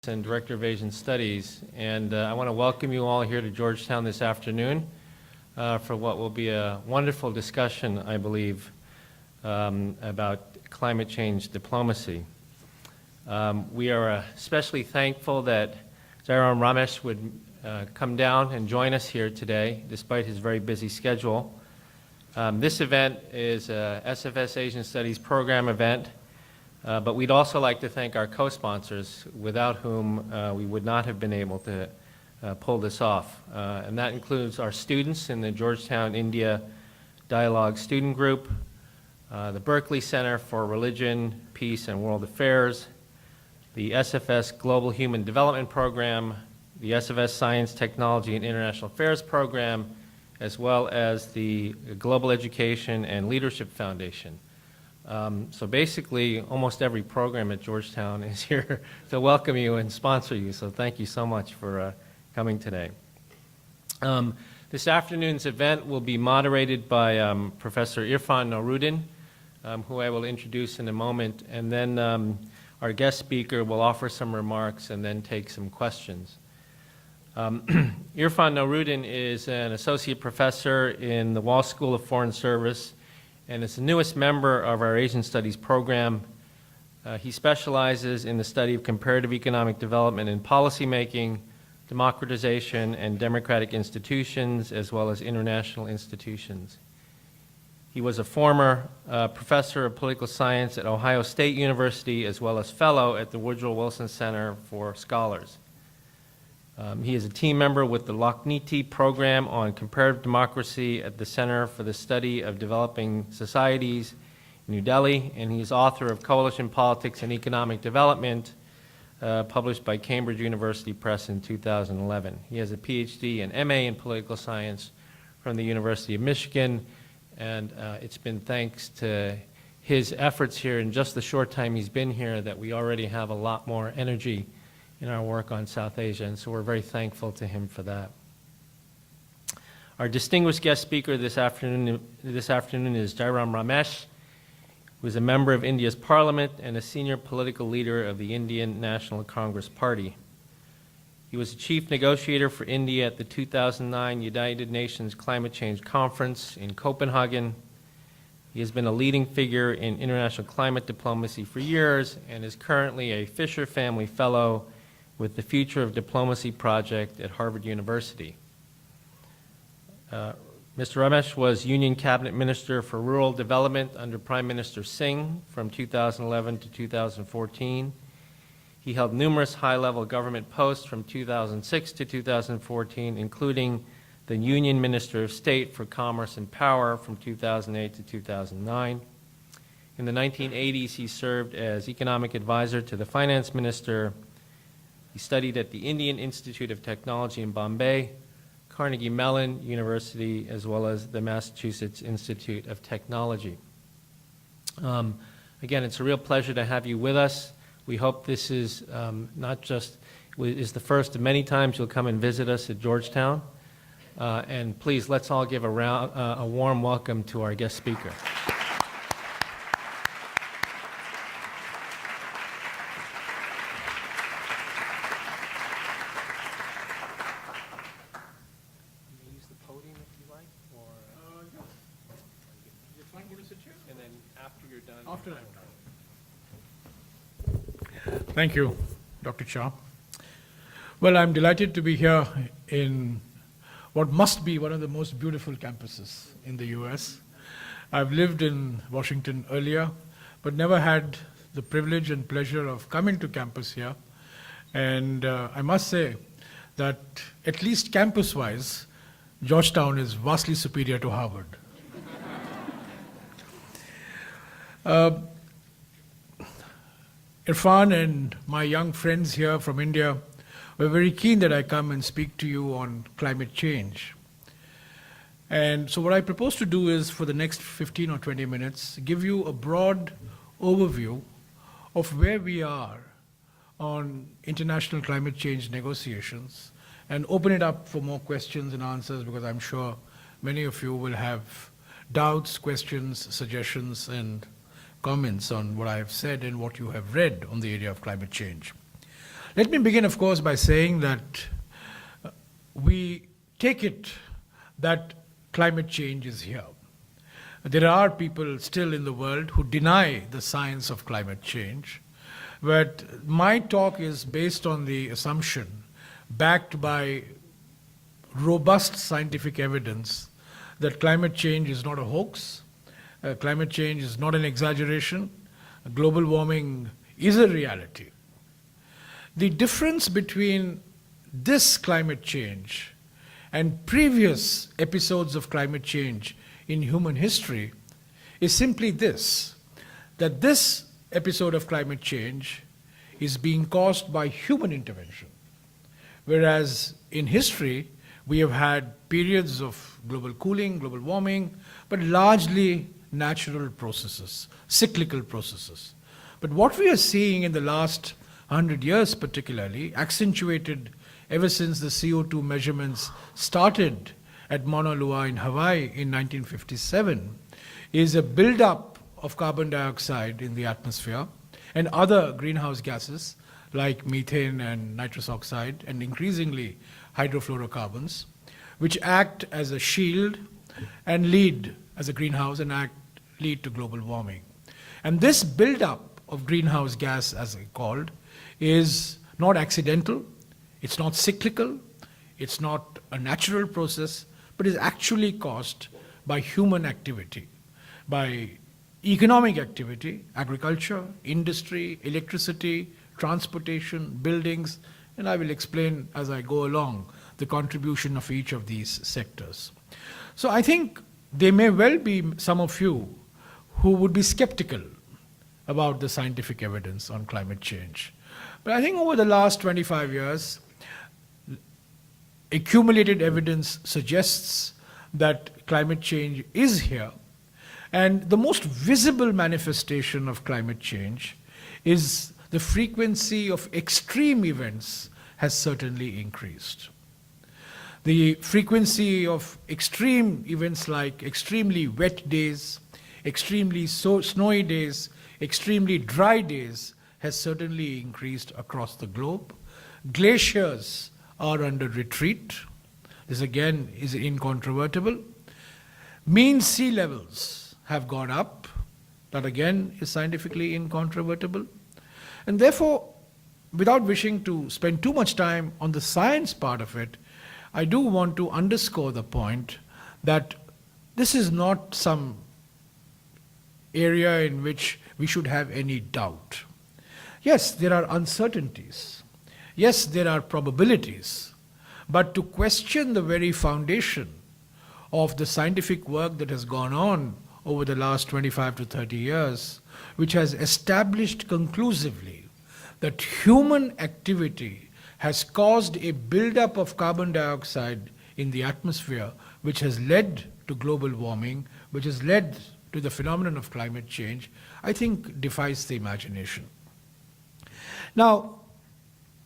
and Director of Asian Studies, and I want to welcome you all here to Georgetown this afternoon for what will be a wonderful discussion, I believe, about climate change diplomacy. We are especially thankful that Jairam Ramesh would come down and join us here today, despite his very busy schedule. This event is a SFS Asian Studies program event, but we'd also like to thank our co-sponsors, without whom we would not have been able to pull this off. And that includes our students in the Georgetown-India Dialogue student group, the Berkeley Center for Religion, Peace, and World Affairs, the SFS Global Human Development Program, the SFS Science, Technology, and International Affairs Program, as well as the Global Education and Leadership Foundation. So basically, almost every program at Georgetown is here to welcome you and sponsor you, so thank you so much for coming today. This afternoon's event will be moderated by Professor Irfan Noruddin, who I will introduce in a moment, and then our guest speaker will offer some remarks and then take some questions. Irfan Noruddin is an associate professor in the Wall School of Foreign Service and is the newest member of our Asian Studies program. He specializes in the study of comparative economic development and policymaking, democratization and democratic institutions, as well as international institutions. He was a former professor of political science at Ohio State University, as well as fellow at the Woodrow Wilson Center for Scholars. He is a team member with the Lakhniti Program on Comparative Democracy at the Center for the Study of Developing Societies in New Delhi, and he is author of Coalition Politics and Economic Development, published by Cambridge University Press in 2011. He has a PhD and MA in Political Science from the University of Michigan, and it's been thanks to his efforts here in just the short time he's been here that we already have a lot more energy in our work on South Asia, and so we're very thankful to him for that. Our distinguished guest speaker this afternoon is Jairam Ramesh, who is a member of India's parliament and a senior political leader of the Indian National Congress Party. He was the chief negotiator for India at the 2009 United Nations Climate Change Conference in Copenhagen. He has been a leading figure in international climate diplomacy for years and is currently a Fisher Family Fellow with the Future of Diplomacy Project at Harvard University. Mr. Ramesh was Union Cabinet Minister for Rural Development under Prime Minister Singh from 2011 to 2014. He held numerous high-level government posts from 2006 to 2014, including the Union Minister of State for Commerce and Power from 2008 to 2009. In the 1980s, he served as economic advisor to the finance minister. He studied at the Indian Institute of Technology in Bombay, Carnegie Mellon University, as well as the Massachusetts Institute of Technology. Again, it's a real pleasure to have you with us. We hope this is not just is the first of many times you'll come and visit us at Georgetown. And please, let's all give a warm welcome to our guest speaker. Thank you, Dr. Shah. Well, I'm delighted to be here in what must be one of the most beautiful campuses in the US. I've lived in Washington earlier, but never had the privilege and pleasure of coming to campus here. And I must say that at least campus-wise, Georgetown is vastly superior to Harvard. Irfan and my young friends here from India were very keen that I come and speak to you on climate change. And so what I propose to do is, for the next 15 or 20 minutes, give you a broad overview of where we are on international climate change negotiations and open it up for more questions and answers, because I'm sure many of you will have doubts, questions, suggestions, and comments on what I have said and what you have read on the area of climate change. Let me begin, of course, by saying that we take it that climate change is here. There are people still in the world who deny the science of climate change, but my talk is based on the assumption, backed by robust scientific evidence, that climate change is not a hoax, climate change is not an exaggeration, global warming is a reality. The difference between this climate change and previous episodes of climate change in human history is simply this, that this episode of climate change is being caused by human intervention, whereas in history we have had periods of global cooling, global warming, but largely natural processes, cyclical processes. But what we are seeing in the last 100 years particularly, accentuated ever since the CO2 measurements started at Mauna Loa in Hawaii in 1957, is a buildup of carbon dioxide in the atmosphere and other greenhouse gases like methane and nitrous oxide and increasingly hydrofluorocarbons, which act as a shield and lead as a greenhouse and lead to global warming. And this buildup of greenhouse gas, as it's called, is not accidental, it's not cyclical, it's not a natural process, but is actually caused by human activity, by economic activity, agriculture, industry, electricity, transportation, buildings, and I will explain as I go along the contribution of each of these sectors. So I think there may well be some of you who would be skeptical about the scientific evidence on climate change. But I think over the last 25 years, accumulated evidence suggests that climate change is here, and the most visible manifestation of climate change is the frequency of extreme events has certainly increased. The frequency of extreme events like extremely wet days, extremely snowy days, extremely dry days has certainly increased across the globe. Glaciers are under retreat. This again is incontrovertible. Mean sea levels have gone up. That again is scientifically incontrovertible. And therefore, without wishing to spend too much time on the science part of it, I do want to underscore the point that this is not some area in which we should have any doubt. Yes, there are uncertainties. Yes, there are probabilities. But to question the very foundation of the scientific work that has gone on over the last 25 to 30 years, which has established conclusively that human activity has caused a buildup of carbon dioxide in the atmosphere, which has led to global warming, which has led to the phenomenon of climate change, I think defies the imagination. Now,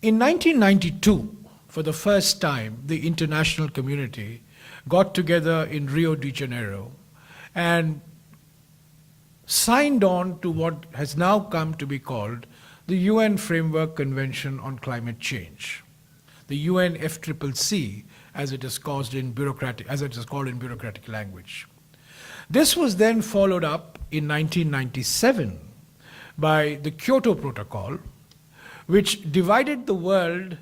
in 1992, for the first time, the international community got together in Rio de Janeiro and signed on to what has now come to be called the UN Framework Convention on Climate Change, the UNFCCC, as it is called in bureaucratic language. This was then followed up in 1997 by the Kyoto Protocol, which divided the world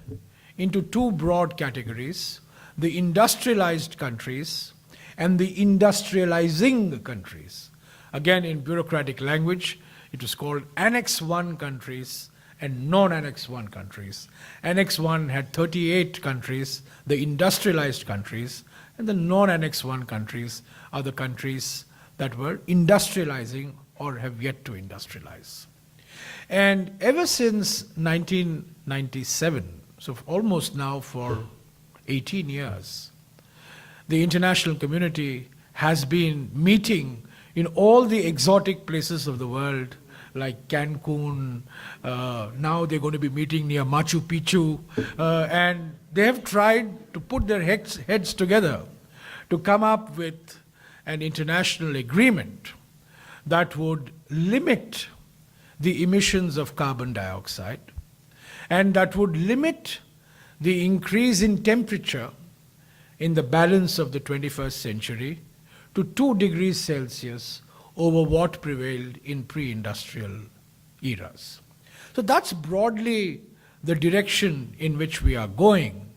into two broad categories, the industrialized countries and the industrializing countries. Again, in bureaucratic language, it was called Annex 1 countries and non-Annex 1 countries. Annex 1 had 38 countries, the industrialized countries, and the non-Annex 1 countries are the countries that were industrializing or have yet to industrialize. And ever since 1997, so almost now for 18 years, the international community has been meeting in all the exotic places of the world, like Cancun. Now they're going to be meeting near Machu Picchu, and they have tried to put their heads together to come up with an international agreement that would limit the emissions of carbon dioxide and that would limit the increase in temperature in the balance of the 21st century to 2 degrees Celsius over what prevailed in pre-industrial eras. So that's broadly the direction in which we are going.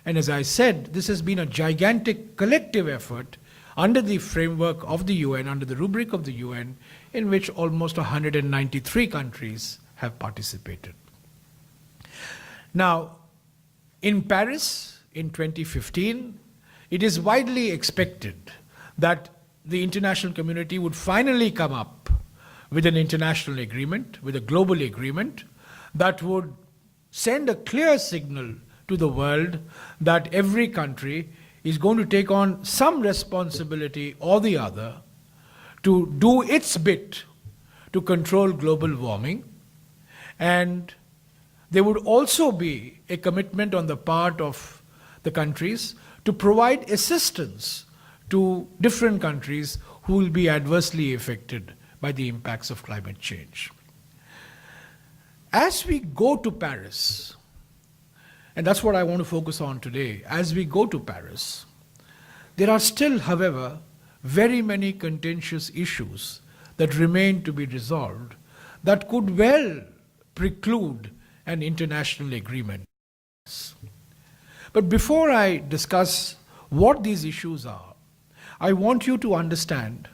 And as I said, this has been a gigantic collective effort under the framework of the UN, under the rubric of the UN, in which almost 193 countries have participated. Now, in Paris in 2015, it is widely expected that the international community would finally come up with an international agreement, with a global agreement that would send a clear signal to the world that every country is going to take on some responsibility or the other to do its bit to control global warming. And there would also be a commitment on the part of the countries to provide assistance to different countries who will be adversely affected by the impacts of climate change. As we go to Paris, and that's what I want to focus on today, as we go to Paris, there are still, however, very many contentious issues that remain to be resolved that could well preclude an international agreement. But before I discuss what these issues are, I want you to understand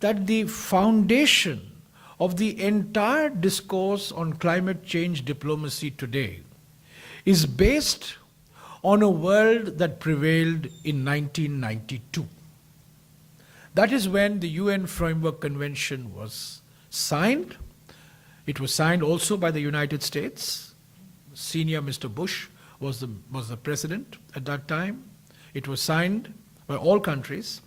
that the foundation of the entire discourse on climate change diplomacy today is based on a world that prevailed in 1992. That is when the UN Framework Convention was signed. It was signed also by the United States. Senior Mr. Bush was the president at that time. It was signed by all countries.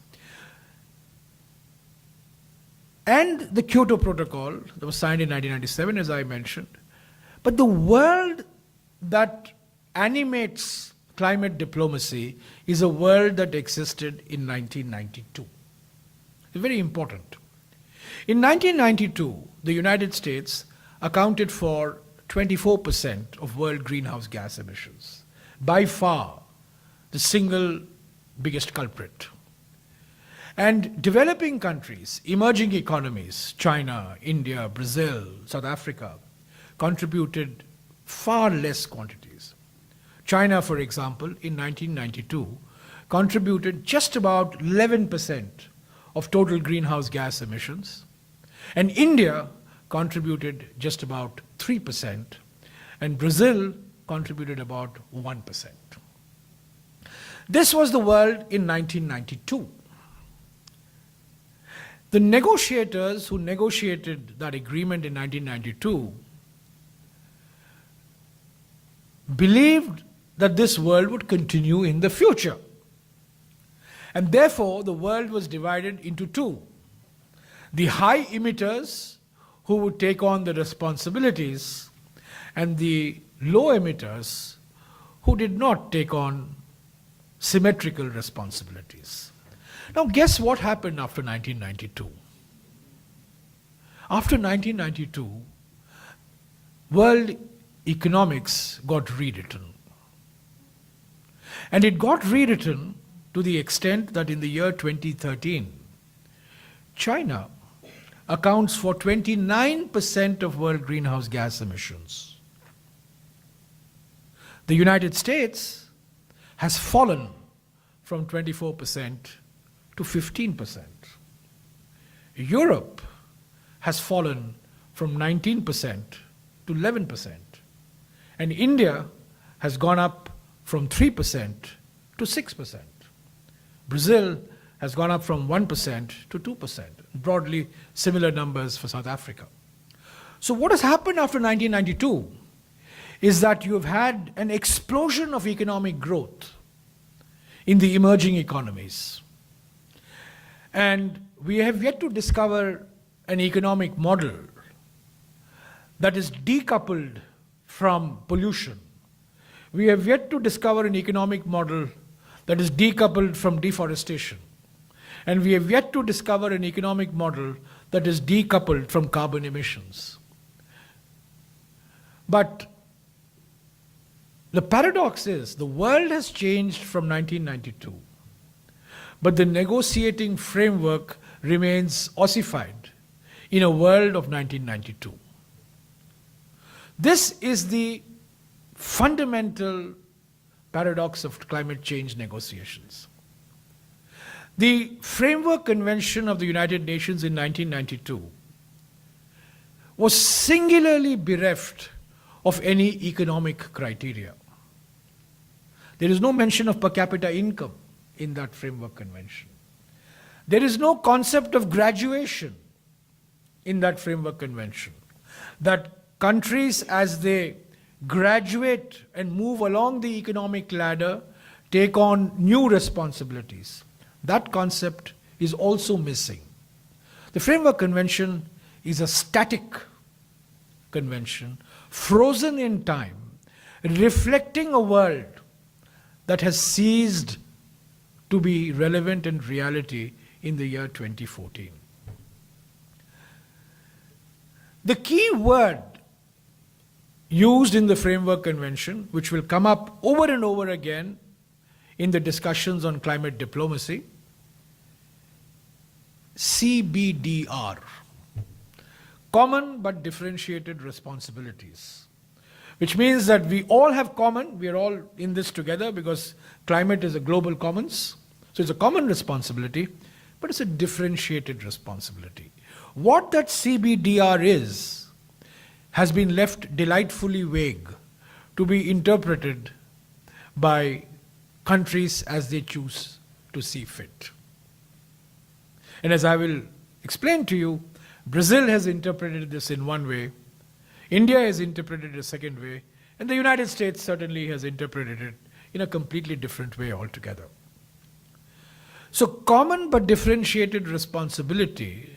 And the Kyoto Protocol that was signed in 1997, as I mentioned. But the world that animates climate diplomacy is a world that existed in 1992. It's very important. In 1992, the United States accounted for 24% of world greenhouse gas emissions, by far the single biggest culprit. And developing countries, emerging economies, China, India, Brazil, South Africa, contributed far less quantities. China, for example, in 1992, contributed just about 11% of total greenhouse gas emissions, and India contributed just about 3%, and Brazil contributed about 1%. This was the world in 1992. The negotiators who negotiated that agreement in 1992 believed that this world would continue in the future. And therefore, the world was divided into two. The high emitters who would take on the responsibilities, and the low emitters who did not take on symmetrical responsibilities. Now, guess what happened after 1992? After 1992, world economics got rewritten. And it got rewritten to the extent that in the year 2013, China accounts for 29% of world greenhouse gas emissions. The United States has fallen from 24% to 15%. Europe has fallen from 19% to 11%. And India has gone up from 3% to 6%. Brazil has gone up from 1% to 2%. Broadly similar numbers for South Africa. So what has happened after 1992 is that you have had an explosion of economic growth in the emerging economies. And we have yet to discover an economic model that is decoupled from pollution. We have yet to discover an economic model that is decoupled from deforestation. And we have yet to discover an economic model that is decoupled from carbon emissions. But The paradox is the world has changed from 1992, but the negotiating framework remains ossified in a world of 1992. This is the fundamental paradox of climate change negotiations. The Framework Convention of the United Nations in 1992 was singularly bereft of any economic criteria. There is no mention of per capita income in that Framework Convention. There is no concept of graduation in that Framework Convention, that countries as they graduate and move along the economic ladder take on new responsibilities. That concept is also missing. The Framework Convention is a static convention, frozen in time, reflecting a world that has ceased to be relevant in reality in the year 2014. The key word used in the Framework Convention, which will come up over and over again in the discussions on climate diplomacy, CBDR, common but differentiated responsibilities, which means that we all have common, we are all in this together because climate is a global commons, so it's a common responsibility, but it's a differentiated responsibility. What that CBDR is has been left delightfully vague to be interpreted by countries as they choose to see fit. And as I will explain to you, Brazil has interpreted this in one way, India has interpreted it a second way, and the United States certainly has interpreted it in a completely different way altogether. So common but differentiated responsibility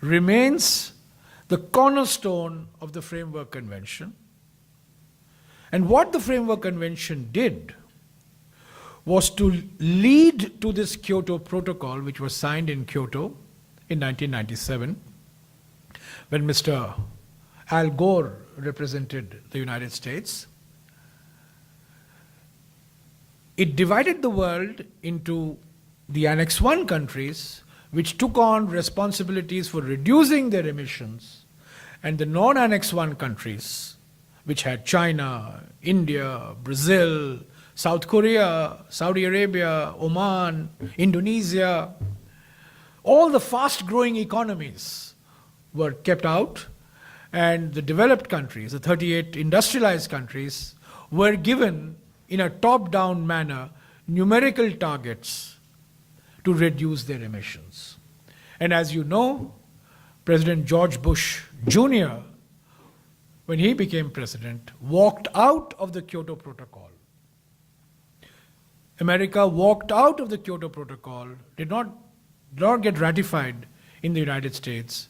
remains the cornerstone of the Framework Convention. And what the Framework Convention did was to lead to this Kyoto Protocol, which was signed in Kyoto in 1997, when Mr. Al Gore represented the United States. It divided the world into the Annex I countries, which took on responsibilities for reducing their emissions, and the non-Annex I countries, which had China, India, Brazil, South Korea, Saudi Arabia, Oman, Indonesia. All the fast-growing economies were kept out, and the developed countries, the 38 industrialized countries, were given in a top-down manner numerical targets to reduce their emissions. And as you know, President George Bush Jr., when he became president, walked out of the Kyoto Protocol. America walked out of the Kyoto Protocol, did not get ratified in the United States.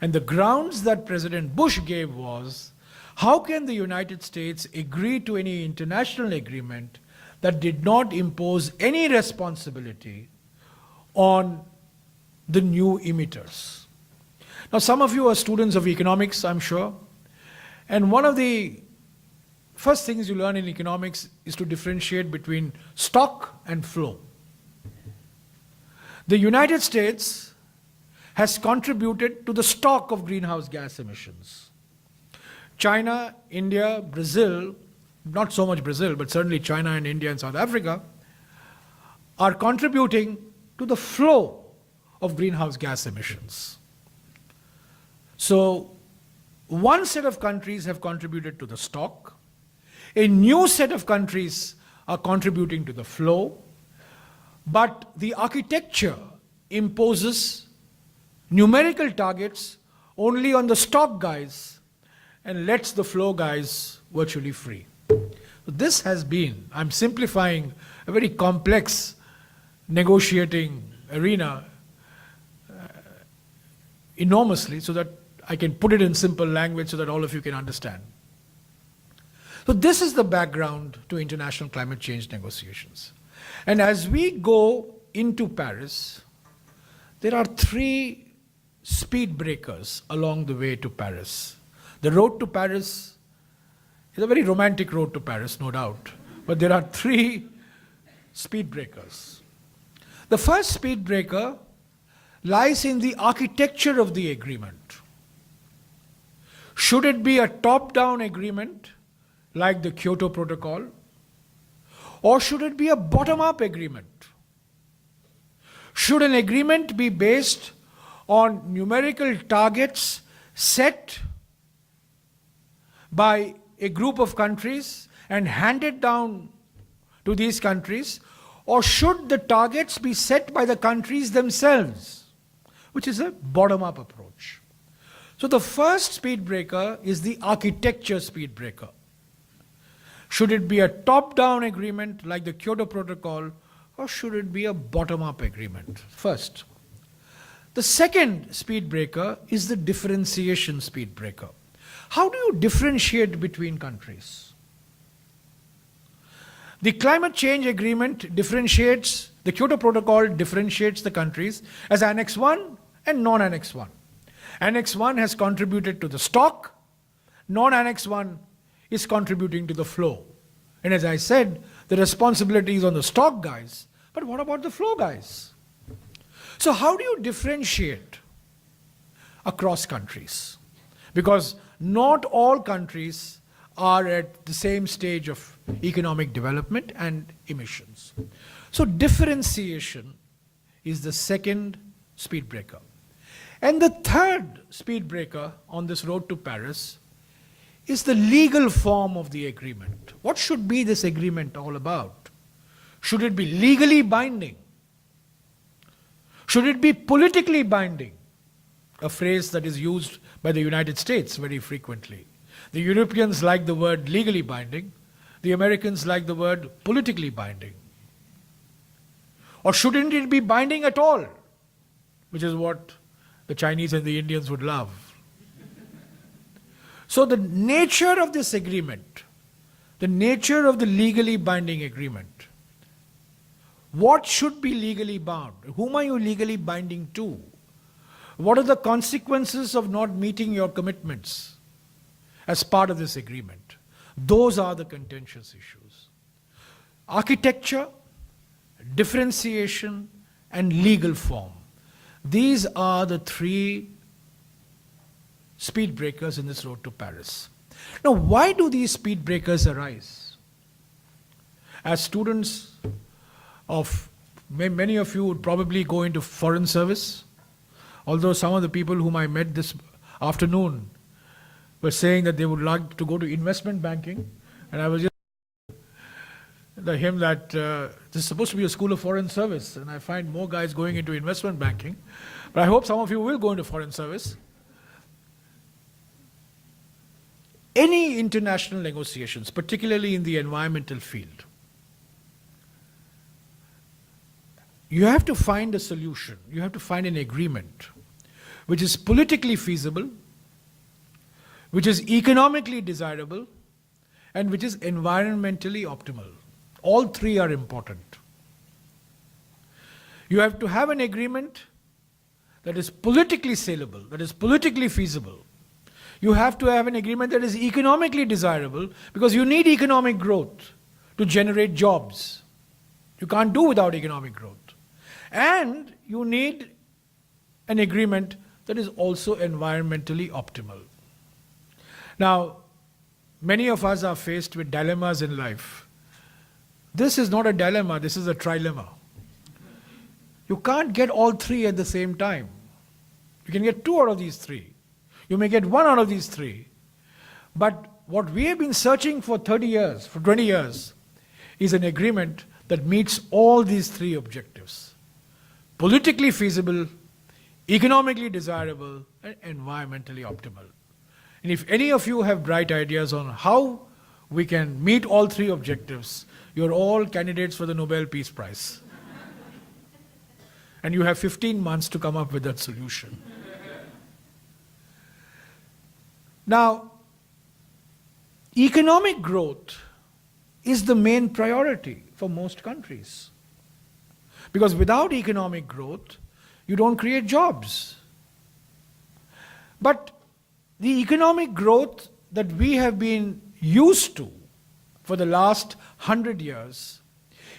And the grounds that President Bush gave was, how can the United States agree to any international agreement that did not impose any responsibility on the new emitters? Now, some of you are students of economics, I'm sure, and one of the first things you learn in economics is to differentiate between stock and flow. The United States has contributed to the stock of greenhouse gas emissions. China, India, Brazil, not so much Brazil, but certainly China and India and South Africa, are contributing to the flow of greenhouse gas emissions. So, one set of countries have contributed to the stock, a new set of countries are contributing to the flow, but the architecture imposes numerical targets only on the stock guys and lets the flow guys virtually free. So this has been, I'm simplifying a very complex negotiating arena enormously so that I can put it in simple language so that all of you can understand. So this is the background to international climate change negotiations. And as we go into Paris, there are three speed breakers along the way to Paris. The road to Paris It's a very romantic road to Paris, no doubt. But there are three speed breakers. The first speed breaker lies in the architecture of the agreement. Should it be a top-down agreement, like the Kyoto Protocol, or should it be a bottom-up agreement? Should an agreement be based on numerical targets set by a group of countries and handed down to these countries, or should the targets be set by the countries themselves, which is a bottom-up approach? So the first speed breaker is the architecture speed breaker. Should it be a top-down agreement like the Kyoto Protocol, or should it be a bottom-up agreement? First. The second speed breaker is the differentiation speed breaker. How do you differentiate between countries? The climate change agreement differentiates, the Kyoto Protocol differentiates the countries as Annex 1 and non-Annex 1. Annex 1 has contributed to the stock, non-Annex 1 is contributing to the flow. And as I said, the responsibility is on the stock guys, but what about the flow guys? So how do you differentiate across countries? Because not all countries are at the same stage of economic development and emissions. So differentiation is the second speed breaker. And the third speed breaker on this road to Paris is the legal form of the agreement. What should be this agreement all about? Should it be legally binding? Should it be politically binding? A phrase that is used by the United States very frequently. The Europeans like the word legally binding. The Americans like the word politically binding. Or shouldn't it be binding at all? Which is what the Chinese and the Indians would love. So the nature of this agreement, the nature of the legally binding agreement, what should be legally bound? Whom are you legally binding to? What are the consequences of not meeting your commitments as part of this agreement? Those are the contentious issues. Architecture, differentiation, and legal form. These are the three speed breakers in this road to Paris. Now, why do these speed breakers arise? As students of, many of you would probably go into foreign service, although some of the people whom I met this afternoon were saying that they would like to go to investment banking, and I was just the hymn that this is supposed to be a school of foreign service, and I find more guys going into investment banking, but I hope some of you will go into foreign service. Any international negotiations, particularly in the environmental field, you have to find a solution, you have to find an agreement which is politically feasible, which is economically desirable, and which is environmentally optimal. All three are important. You have to have an agreement that is politically saleable, that is politically feasible. You have to have an agreement that is economically desirable, because you need economic growth to generate jobs. You can't do without economic growth. And you need an agreement that is also environmentally optimal. Now, many of us are faced with dilemmas in life. This is not a dilemma, this is a trilemma. You can't get all three at the same time. You can get two out of these three. You may get one out of these three. But what we have been searching for 30 years, for 20 years, is an agreement that meets all these three objectives. Politically feasible, economically desirable, and environmentally optimal. And if any of you have bright ideas on how we can meet all three objectives, you're all candidates for the Nobel Peace Prize. And you have 15 months to come up with that solution. Now, economic growth is the main priority for most countries. Because without economic growth, you don't create jobs. But the economic growth that we have been used to, for the last 100 years,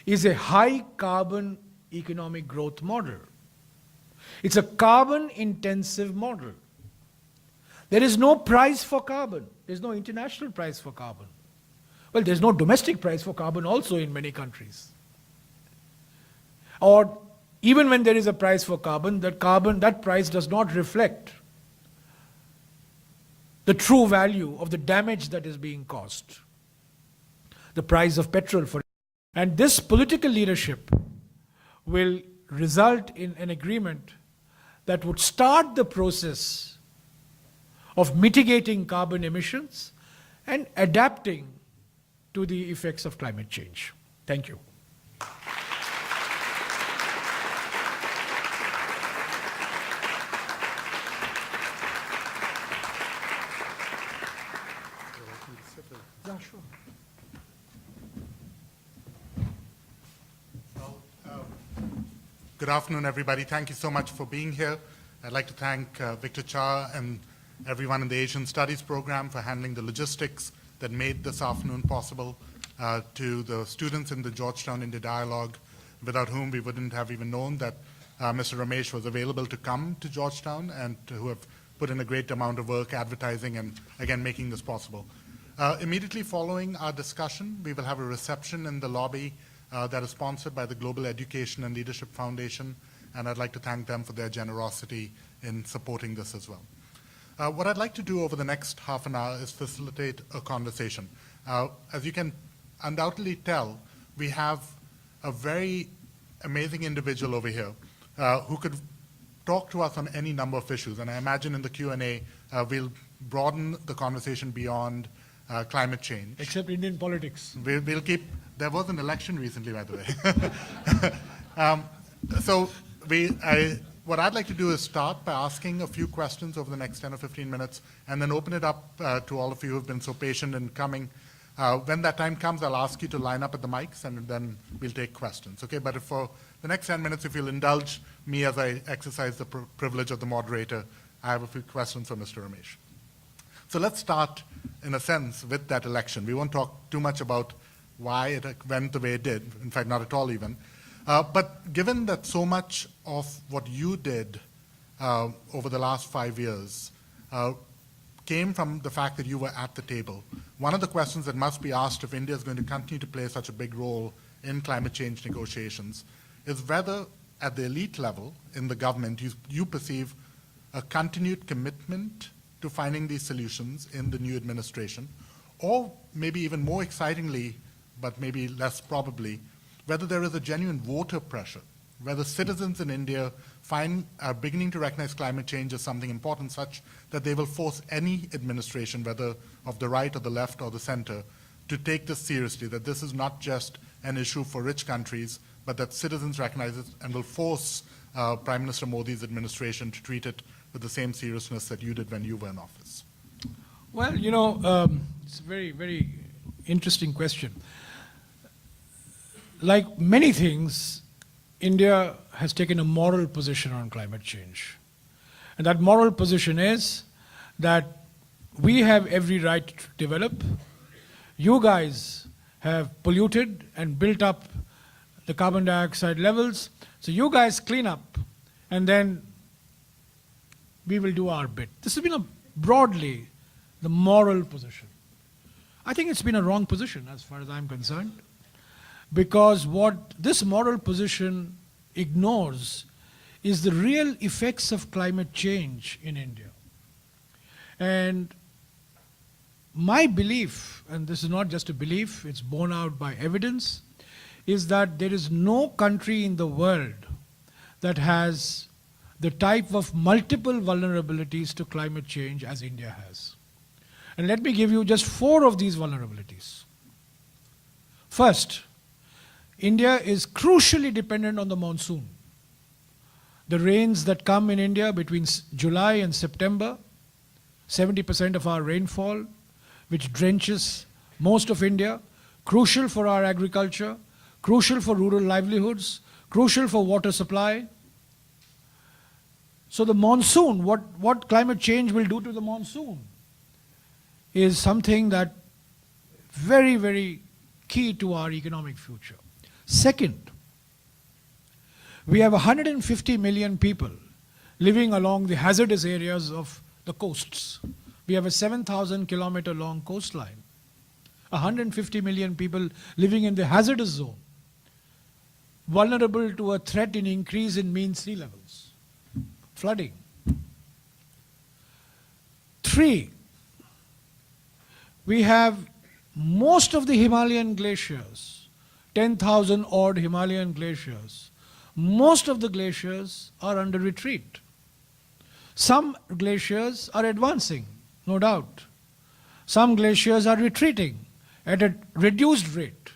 is a high carbon economic growth model. It's a carbon intensive model. There is no price for carbon. There's no international price for carbon. Well, there's no domestic price for carbon also in many countries. Or even when there is a price for carbon, that price does not reflect the true value of the damage that is being caused. The price of petrol, for and this political leadership will result in an agreement that would start the process of mitigating carbon emissions and adapting to the effects of climate change. Thank you. Yeah, sure. Good afternoon, everybody. Thank you so much for being here. I'd like to thank Victor Cha and everyone in the Asian Studies program for handling the logistics that made this afternoon possible, to the students in the Georgetown-India Dialogue, without whom we wouldn't have even known that Mr. Ramesh was available to come to Georgetown, and who have put in a great amount of work advertising and, again, making this possible. Immediately following our discussion, we will have a reception in the lobby that is sponsored by the Global Education and Leadership Foundation, and I'd like to thank them for their generosity in supporting this as well. What I'd like to do over the next half an hour is facilitate a conversation. As you can undoubtedly tell, we have a very amazing individual over here who could talk to us on any number of issues, and I imagine in the Q&A we'll broaden the conversation beyond climate change. Except Indian politics. We'll keep, there was an election recently, by the way. What I'd like to do is start by asking a few questions over the next 10 or 15 minutes, and then open it up to all of you who've been so patient in coming. When that time comes, I'll ask you to line up at the mics, and then we'll take questions, okay? But for the next 10 minutes, if you'll indulge me as I exercise the privilege of the moderator, I have a few questions for Mr. Ramesh. So let's start, in a sense, with that election. We won't talk too much about why it went the way it did, in fact, not at all even. But given that so much of what you did over the last 5 years came from the fact that you were at the table, one of the questions that must be asked if India is going to continue to play such a big role in climate change negotiations is whether at the elite level in the government you perceive a continued commitment to finding these solutions in the new administration, or maybe even more excitingly, but maybe less probably, whether there is a genuine voter pressure, whether citizens in India are beginning to recognize climate change as something important, such that they will force any administration, whether of the right or the left or the center, to take this seriously, that this is not just an issue for rich countries, but that citizens recognize it and will force Prime Minister Modi's administration to treat it with the same seriousness that you did when you were in office. Well, it's a very, very interesting question. Like many things, India has taken a moral position on climate change. And that moral position is that we have every right to develop. You guys have polluted and built up the carbon dioxide levels. So you guys clean up, and then we will do our bit. This has been broadly the moral position. I think it's been a wrong position as far as I'm concerned, because what this moral position ignores is the real effects of climate change in India. And my belief, and this is not just a belief, it's borne out by evidence, is that there is no country in the world that has the type of multiple vulnerabilities to climate change as India has. And let me give you just 4 of these vulnerabilities. First, India is crucially dependent on the monsoon. The rains that come in India between July and September, 70% of our rainfall, which drenches most of India, crucial for our agriculture, crucial for rural livelihoods, crucial for water supply. So the monsoon, what climate change will do to the monsoon is something that very, very key to our economic future. Second, we have 150 million people living along the hazardous areas of the coasts. We have a 7,000 kilometer long coastline. 150 million people living in the hazardous zone, vulnerable to a threat in increase in mean sea levels, flooding. 3, we have most of the Himalayan glaciers, 10,000 odd Himalayan glaciers. Most of the glaciers are under retreat. Some glaciers are advancing, no doubt. Some glaciers are retreating at a reduced rate.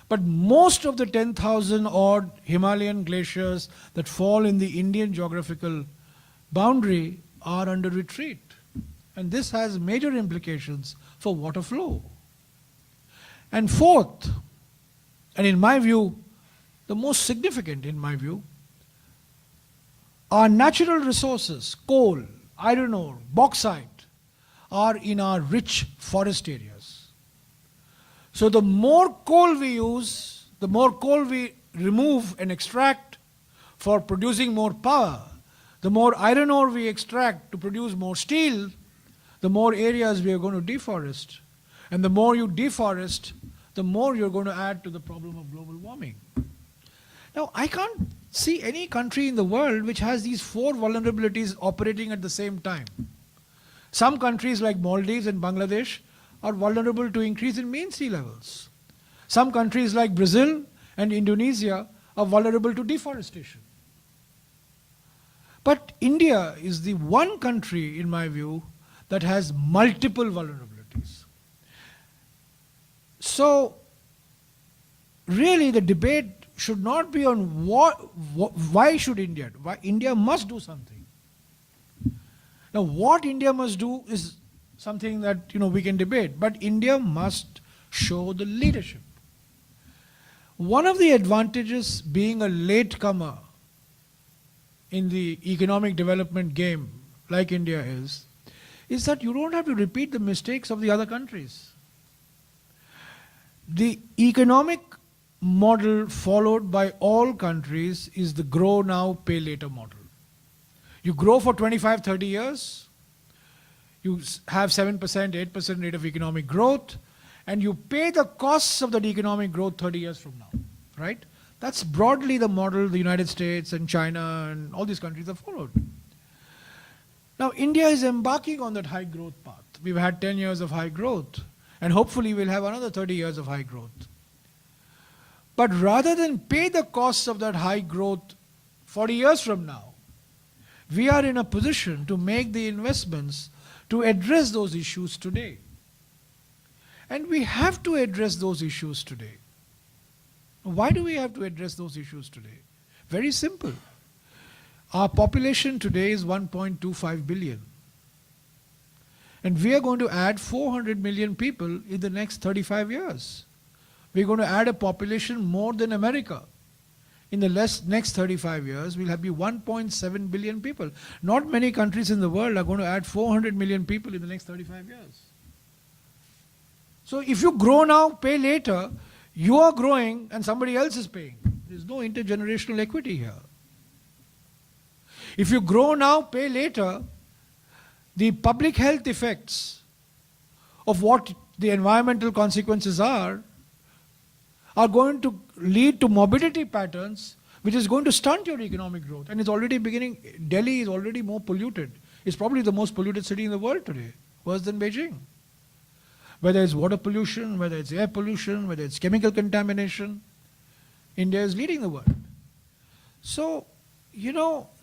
But most of the 10,000 odd Himalayan glaciers that fall in the Indian geographical boundary are under retreat. And this has major implications for water flow. And fourth, and in my view, the most significant in my view, our natural resources, coal, iron ore, bauxite, are in our rich forest areas. So the more coal we use, the more coal we remove and extract for producing more power, the more iron ore we extract to produce more steel, the more areas we are going to deforest. And the more you deforest, the more you're going to add to the problem of global warming. Now, I can't see any country in the world which has these 4 vulnerabilities operating at the same time. Some countries like Maldives and Bangladesh are vulnerable to increase in mean sea levels. Some countries like Brazil and Indonesia are vulnerable to deforestation. But India is the one country, in my view, that has multiple vulnerabilities. So, really the debate should not be on why should India do. Why India must do something. Now, what India must do is something that we can debate, but India must show the leadership. One of the advantages being a latecomer in the economic development game, like India is that you don't have to repeat the mistakes of the other countries. The economic model followed by all countries is the grow now, pay later model. You grow for 25, 30 years, you have 7%, 8% rate of economic growth, and you pay the costs of that economic growth 30 years from now, right? That's broadly the model the United States and China and all these countries have followed. Now, India is embarking on that high growth path. We've had 10 years of high growth, and hopefully we'll have another 30 years of high growth. But rather than pay the costs of that high growth 40 years from now, we are in a position to make the investments to address those issues today. And we have to address those issues today. Why do we have to address those issues today? Very simple. Our population today is 1.25 billion. And we are going to add 400 million people in the next 35 years. We're going to add a population more than America. In the next 35 years, we'll be 1.7 billion people. Not many countries in the world are going to add 400 million people in the next 35 years. So if you grow now, pay later, you are growing and somebody else is paying. There's no intergenerational equity here. If you grow now, pay later, the public health effects of what the environmental consequences are going to lead to morbidity patterns which is going to stunt your economic growth. And it's already beginning. Delhi is already more polluted. It's probably the most polluted city in the world today, worse than Beijing. Whether it's water pollution, whether it's air pollution, whether it's chemical contamination, India is leading the world. So,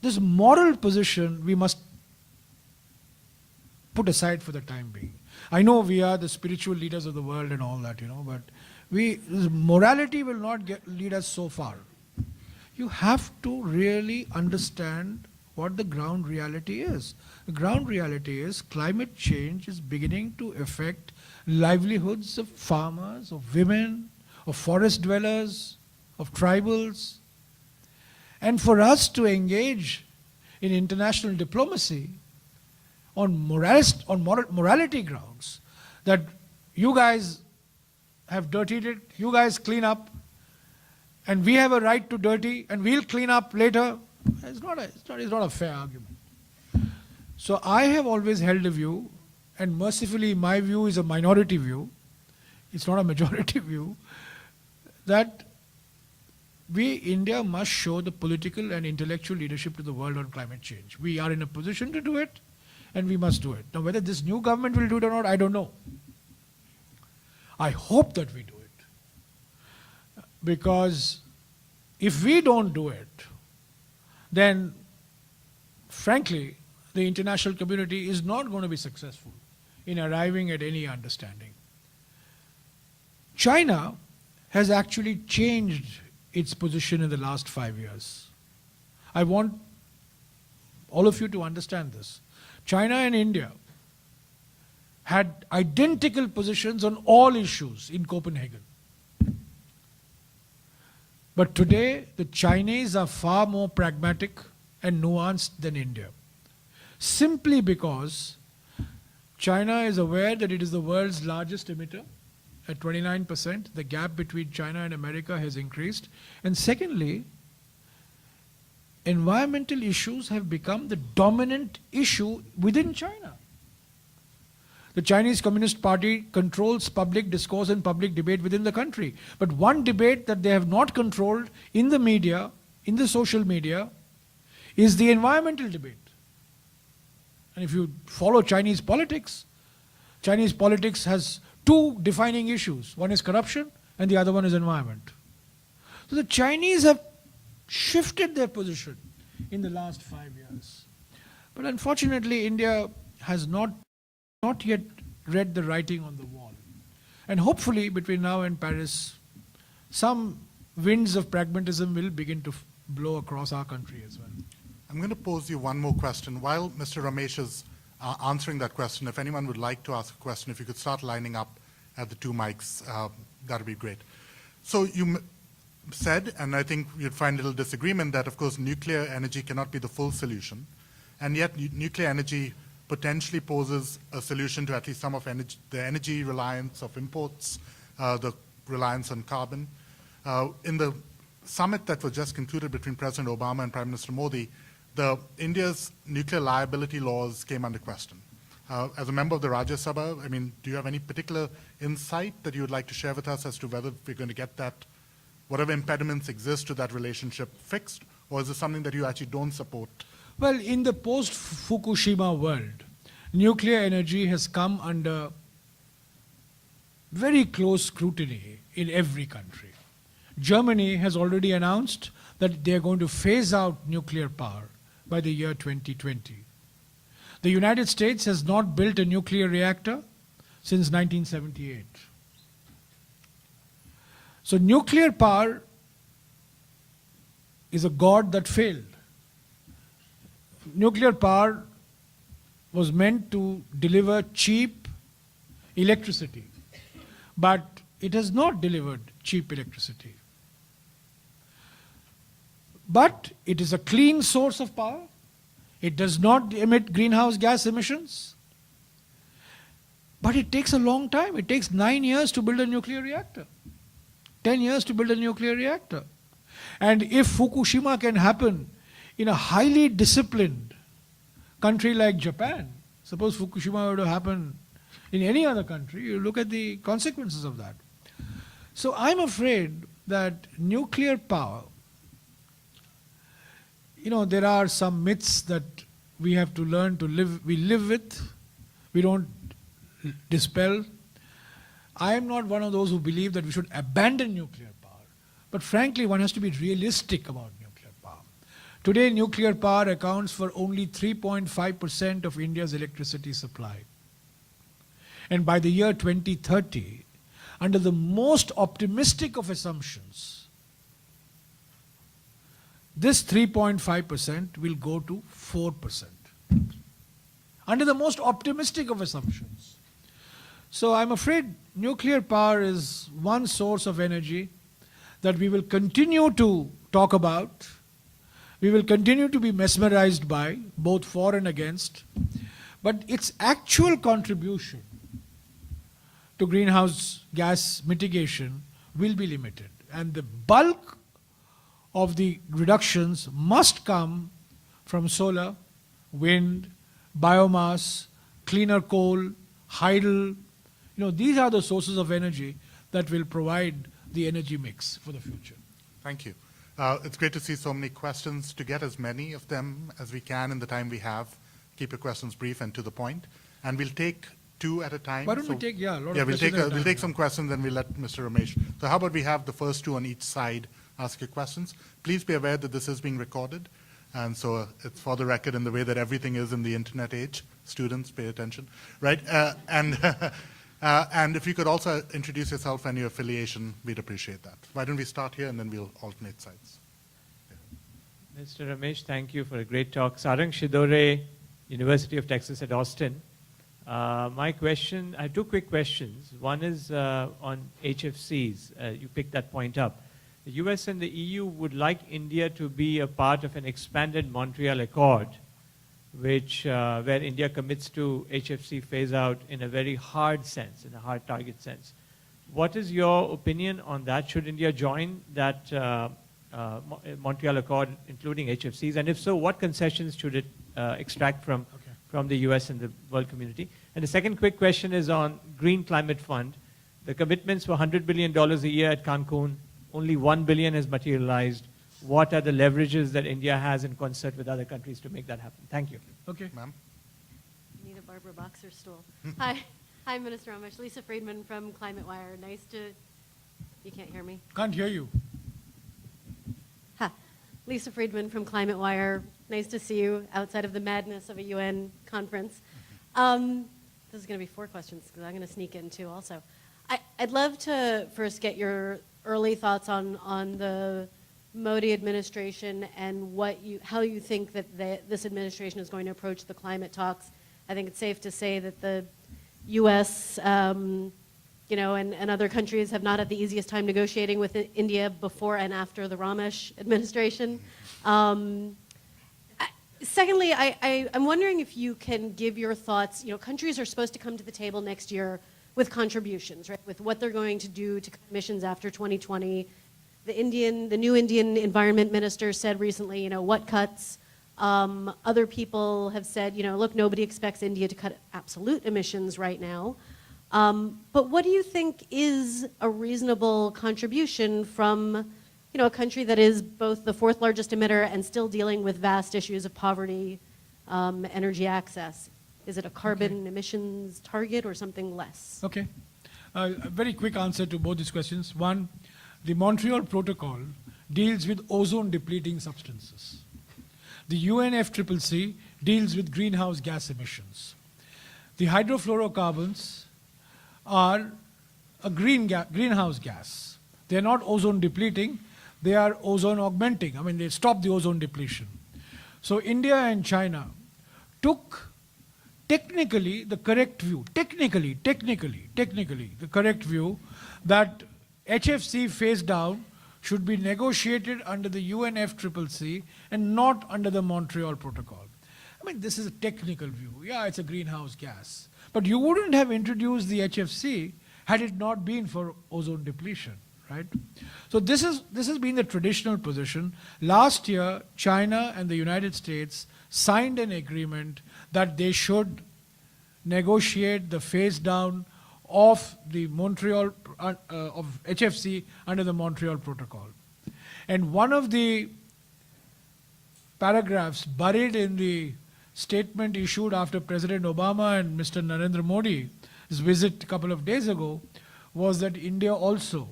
this moral position we must put aside for the time being. I know we are the spiritual leaders of the world and all that, but morality will not lead us so far. You have to really understand what the ground reality is. The ground reality is climate change is beginning to affect livelihoods of farmers, of women, of forest dwellers, of tribals. And for us to engage in international diplomacy on morality grounds, that you guys have dirtied it, you guys clean up, and we have a right to dirty, and we'll clean up later. It's not a fair argument. So I have always held a view, and mercifully my view is a minority view, it's not a majority view, that we, India, must show the political and intellectual leadership to the world on climate change. We are in a position to do it, and we must do it. Now, whether this new government will do it or not, I don't know. I hope that we do it. Because if we don't do it, then, frankly, the international community is not going to be successful in arriving at any understanding. China has actually changed its position in the last 5 years. I want all of you to understand this. China and India had identical positions on all issues in Copenhagen. But today, the Chinese are far more pragmatic and nuanced than India. Simply because China is aware that it is the world's largest emitter at 29%. The gap between China and America has increased. And secondly, environmental issues have become the dominant issue within China. The Chinese Communist Party controls public discourse and public debate within the country. But one debate that they have not controlled in the media, in the social media, is the environmental debate. And if you follow Chinese politics has two defining issues. One is corruption and the other one is environment. So the Chinese have shifted their position in the last 5 years. But unfortunately, India has not yet read the writing on the wall. And hopefully, between now and Paris, some winds of pragmatism will begin to blow across our country as well. I'm going to pose you one more question. While Mr. Ramesh is answering that question, if anyone would like to ask a question, if you could start lining up at the two mics, that would be great. So you said, and I think you'd find a little disagreement, that of course nuclear energy cannot be the full solution, and yet nuclear energy potentially poses a solution to at least some of the energy reliance of imports, the reliance on carbon. In the summit that was just concluded between President Obama and Prime Minister Modi, India's nuclear liability laws came under question. As a member of the Rajya Sabha, I mean, do you have any particular insight that you would like to share with us as to whether we're going to get that, whatever impediments exist to that relationship, fixed, or is this something that you actually don't support? Well, in the post-Fukushima world, nuclear energy has come under very close scrutiny in every country. Germany has already announced that they are going to phase out nuclear power by the year 2020. The United States has not built a nuclear reactor since 1978. So nuclear power is a god that failed. Nuclear power was meant to deliver cheap electricity, but it has not delivered cheap electricity. But it is a clean source of power. It does not emit greenhouse gas emissions. But it takes a long time. It takes 9 years to build a nuclear reactor, 10 years to build a nuclear reactor. And if Fukushima can happen in a highly disciplined country like Japan, suppose Fukushima were to happen in any other country, you look at the consequences of that. So I'm afraid that nuclear power, there are some myths that we have to learn to live, we live with, we don't dispel. I am not one of those who believe that we should abandon nuclear power. But frankly, one has to be realistic about nuclear power. Today, nuclear power accounts for only 3.5% of India's electricity supply. And by the year 2030, under the most optimistic of assumptions, this 3.5% will go to 4%. Under the most optimistic of assumptions. So I'm afraid nuclear power is one source of energy that we will continue to talk about, we will continue to be mesmerized by, both for and against, but its actual contribution to greenhouse gas mitigation will be limited. And the bulk of the reductions must come from solar, wind, biomass, cleaner coal, hydel. These are the sources of energy that will provide the energy mix for the future. Thank you. It's great to see so many questions. To get as many of them as we can in the time we have, keep your questions brief and to the point. And we'll take two at a time. Why don't we take, a lot of we'll questions at a we'll time, take some questions and we'll let Mr. Ramesh. So how about we have the first two on each side ask your questions. Please be aware that this is being recorded. And so it's for the record in the way that everything is in the internet age. Students, pay attention, right? And if you could also introduce yourself and your affiliation, we'd appreciate that. Why don't we start here and then we'll alternate sides. Yeah. Mr. Ramesh, thank you for a great talk. Sarang Shidore, University of Texas at Austin. My question, I have two quick questions. One is on HFCs. You picked that point up. The US and the EU would like India to be a part of an expanded Montreal Accord, which where India commits to HFC phase out in a very hard sense, in a hard target sense. What is your opinion on that? Should India join that Montreal Accord, including HFCs? And if so, what concessions should it extract from the US and the world community? And the second quick question is on Green Climate Fund. The commitments were $100 billion a year at Cancun. Only $1 billion has materialized. What are the leverages that India has in concert with other countries to make that happen? Thank you. Okay. Ma'am? Need a Barbara Boxer stool. Hi, Minister Ramesh. Lisa Friedman from Climate Wire. Nice to, you can't hear me? Can't hear you. Ha. Lisa Friedman from Climate Wire. Nice to see you outside of the madness of a UN conference. This is going to be 4 questions because I'm going to sneak in 2 also. I'd love to first get your early thoughts on the Modi administration and how you think that this administration is going to approach the climate talks. I think it's safe to say that the U.S. And other countries have not had the easiest time negotiating with India before and after the Ramesh administration. Secondly, I'm wondering if you can give your thoughts. Countries are supposed to come to the table next year with contributions, right? With what they're going to do to cut emissions after 2020. The new Indian environment minister said recently, what cuts? Other people have said, look, nobody expects India to cut absolute emissions right now. But what do you think is a reasonable contribution from, a country that is both the 4th largest emitter and still dealing with vast issues of poverty, energy access? Is it a carbon emissions target or something less? Okay. A very quick answer to both these questions. One, the Montreal Protocol deals with ozone-depleting substances. The UNFCCC deals with greenhouse gas emissions. The hydrofluorocarbons are a greenhouse gas. They're not ozone-depleting, they are ozone-augmenting. I mean, they stop the ozone depletion. So India and China took technically the correct view, technically, the correct view that HFC phase down should be negotiated under the UNFCCC and not under the Montreal Protocol. I mean, this is a technical view. Yeah, it's a greenhouse gas. But you wouldn't have introduced the HFC had it not been for ozone depletion, right? So this has been the traditional position. Last year, China and the United States signed an agreement that they should negotiate the phase down of the Montreal of HFC under the Montreal Protocol. And one of the paragraphs buried in the statement issued after President Obama and Mr. Narendra Modi's visit a couple of days ago was that India also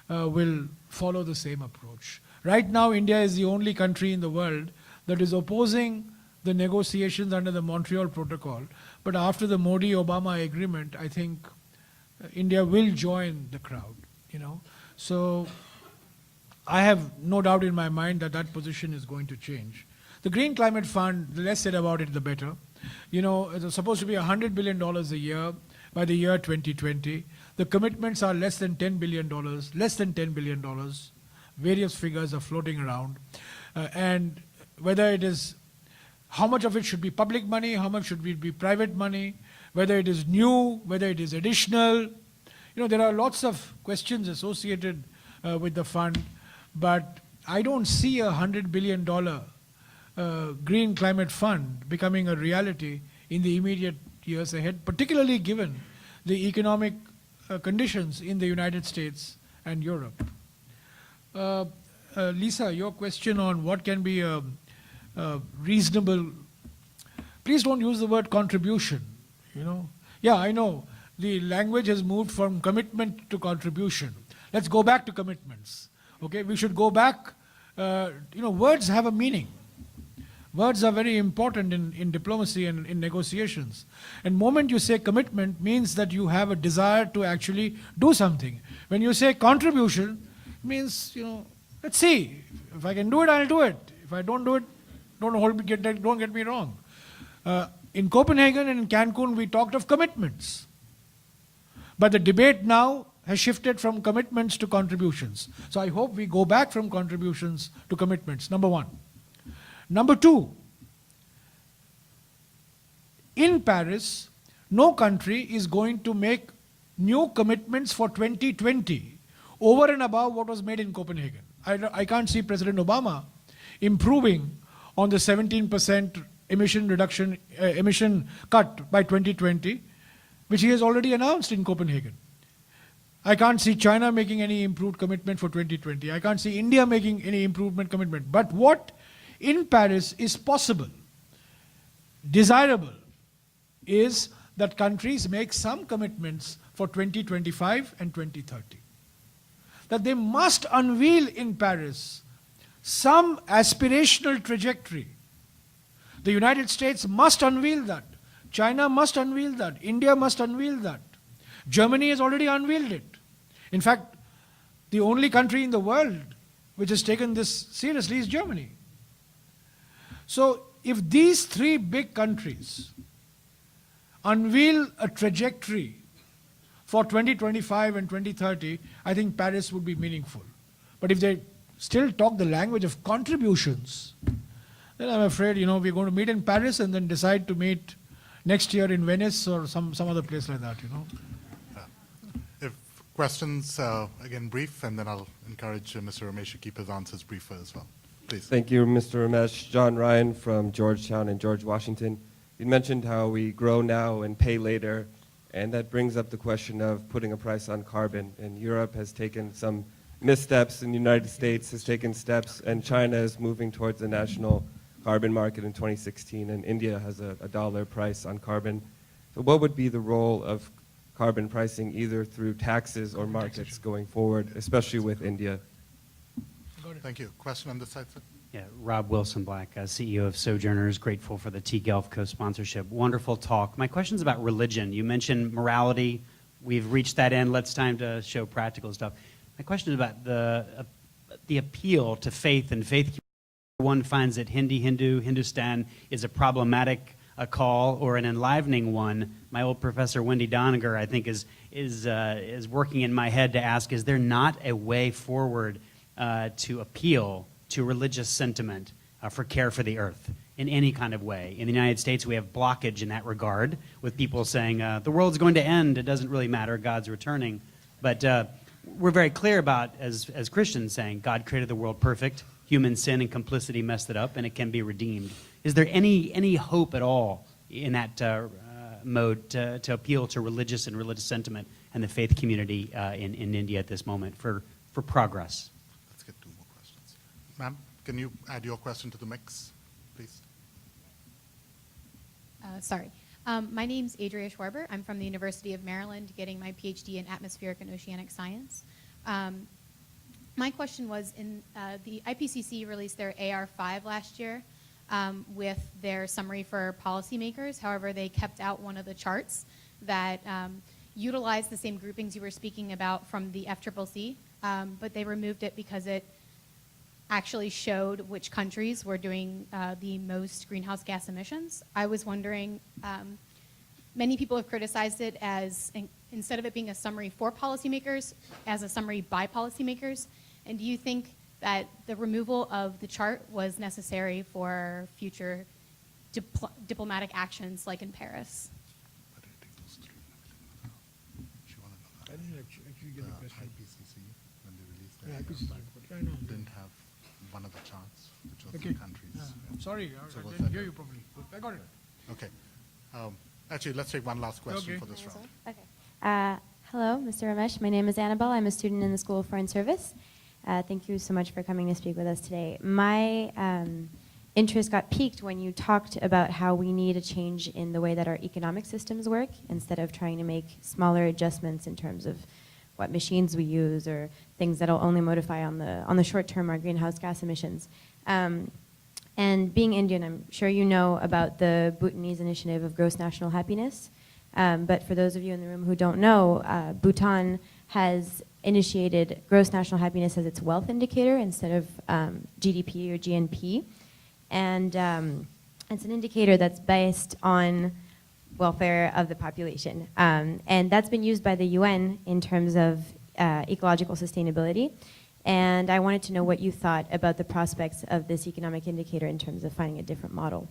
will follow the same approach. Right now, India is the only country in the world that is opposing the negotiations under the Montreal Protocol. But after the Modi-Obama agreement, I think India will join the crowd, So I have no doubt in my mind that that position is going to change. The Green Climate Fund, the less said about it, the better. It's supposed to be $100 billion a year by the year 2020. The commitments are less than $10 billion. Various figures are floating around. And whether it is, how much of it should be public money, how much should be private money, whether it is new, whether it is additional. There are lots of questions associated with the fund, but I don't see $100 billion green climate fund becoming a reality in the immediate years ahead, particularly given the economic conditions in the United States and Europe. Lisa, your question on what can be a reasonable, please don't use the word contribution, Yeah, I know. The language has moved from commitment to contribution. Let's go back to commitments. Okay, we should go back. Words have a meaning. Words are very important in diplomacy and in negotiations. And moment you say commitment means that you have a desire to actually do something. When you say contribution, means, let's see. If I can do it, I'll do it. If I don't do it, don't get me wrong. In Copenhagen and in Cancun, we talked of commitments. But the debate now has shifted from commitments to contributions. So I hope we go back from contributions to commitments, number one. Number two, in Paris, no country is going to make new commitments for 2020 over and above what was made in Copenhagen. I can't see President Obama improving on the 17% emission cut by 2020, which he has already announced in Copenhagen. I can't see China making any improved commitment for 2020. I can't see India making any improvement commitment. But what in Paris is possible, desirable, is that countries make some commitments for 2025 and 2030. That they must unveil in Paris some aspirational trajectory. The United States must unveil that. China must unveil that. India must unveil that. Germany has already unveiled it. In fact, the only country in the world which has taken this seriously is Germany. So if these three big countries unveil a trajectory for 2025 and 2030, I think Paris would be meaningful. But if they still talk the language of contributions, then I'm afraid, we're going to meet in Paris and then decide to meet next year in Venice or some other place like that, If questions, again, brief, and then I'll encourage Mr. Ramesh to keep his answers briefer as well. Please. Thank you, Mr. Ramesh. John Ryan from Georgetown and George Washington. You mentioned how we grow now and pay later, and that brings up the question of putting a price on carbon. And Europe has taken some missteps, and the United States has taken steps, and China is moving towards the national carbon market in 2016, and India has a dollar price on carbon. So what would be the role of carbon pricing either through taxes or markets going forward, especially with India? Thank you. Question on this side, sir? Yeah, Rob Wilson-Black, CEO of Sojourners, grateful for the T-Gulf co-sponsorship. Wonderful talk. My question's about religion. You mentioned morality. We've reached that end. Let's time to show practical stuff. My question is about the appeal to faith and faith. One finds that Hindustan is a problematic call or an enlivening one. My old professor Wendy Doniger, I think, is working in my head to ask: is there not a way forward to appeal to religious sentiment for care for the earth in any kind of way? In the United States, we have blockage in that regard, with people saying the world's going to end. It doesn't really matter. God's returning. But we're very clear about, as Christians, saying God created the world perfect. Human sin and complicity messed it up, and it can be redeemed. Is there any hope at all in that mode to appeal to religious and religious sentiment and the faith community in India at this moment for progress? Let's get two more questions. Ma'am, can you add your question to the mix, please? Sorry. My name's Adria Schwarber. I'm from the University of Maryland, getting my PhD in atmospheric and oceanic science. My question was, the IPCC released their AR5 last year with their summary for policymakers. However, they kept out one of the charts that utilized the same groupings you were speaking about from the FCCC, but they removed it because it actually showed which countries were doing the most greenhouse gas emissions. I was wondering, many people have criticized it as, instead of it being a summary for policymakers, as a summary by policymakers. And do you think that the removal of the chart was necessary for future diplomatic actions like in Paris? IPCC report. Yeah, I know. didn't have one of the charts, which was Okay. the countries. Yeah. Sorry, So I what's didn't that? hear you properly. I got it. Okay. Actually, let's take one last question Okay. for this round. Okay. Hello, Mr. Ramesh. My name is Annabelle. I'm a student in the School of Foreign Service. Thank you so much for coming to speak with us today. My interest got piqued when you talked about how we need a change in the way that our economic systems work instead of trying to make smaller adjustments in terms of what machines we use or things that'll only modify on the short term our greenhouse gas emissions. And being Indian, I'm sure you know about the Bhutanese initiative of gross national happiness. But for those of you in the room who don't know, Bhutan has initiated gross national happiness as its wealth indicator instead of GDP or GNP. And it's an indicator that's based on welfare of the population. And that's been used by the UN in terms of ecological sustainability. And I wanted to know what you thought about the prospects of this economic indicator in terms of finding a different model.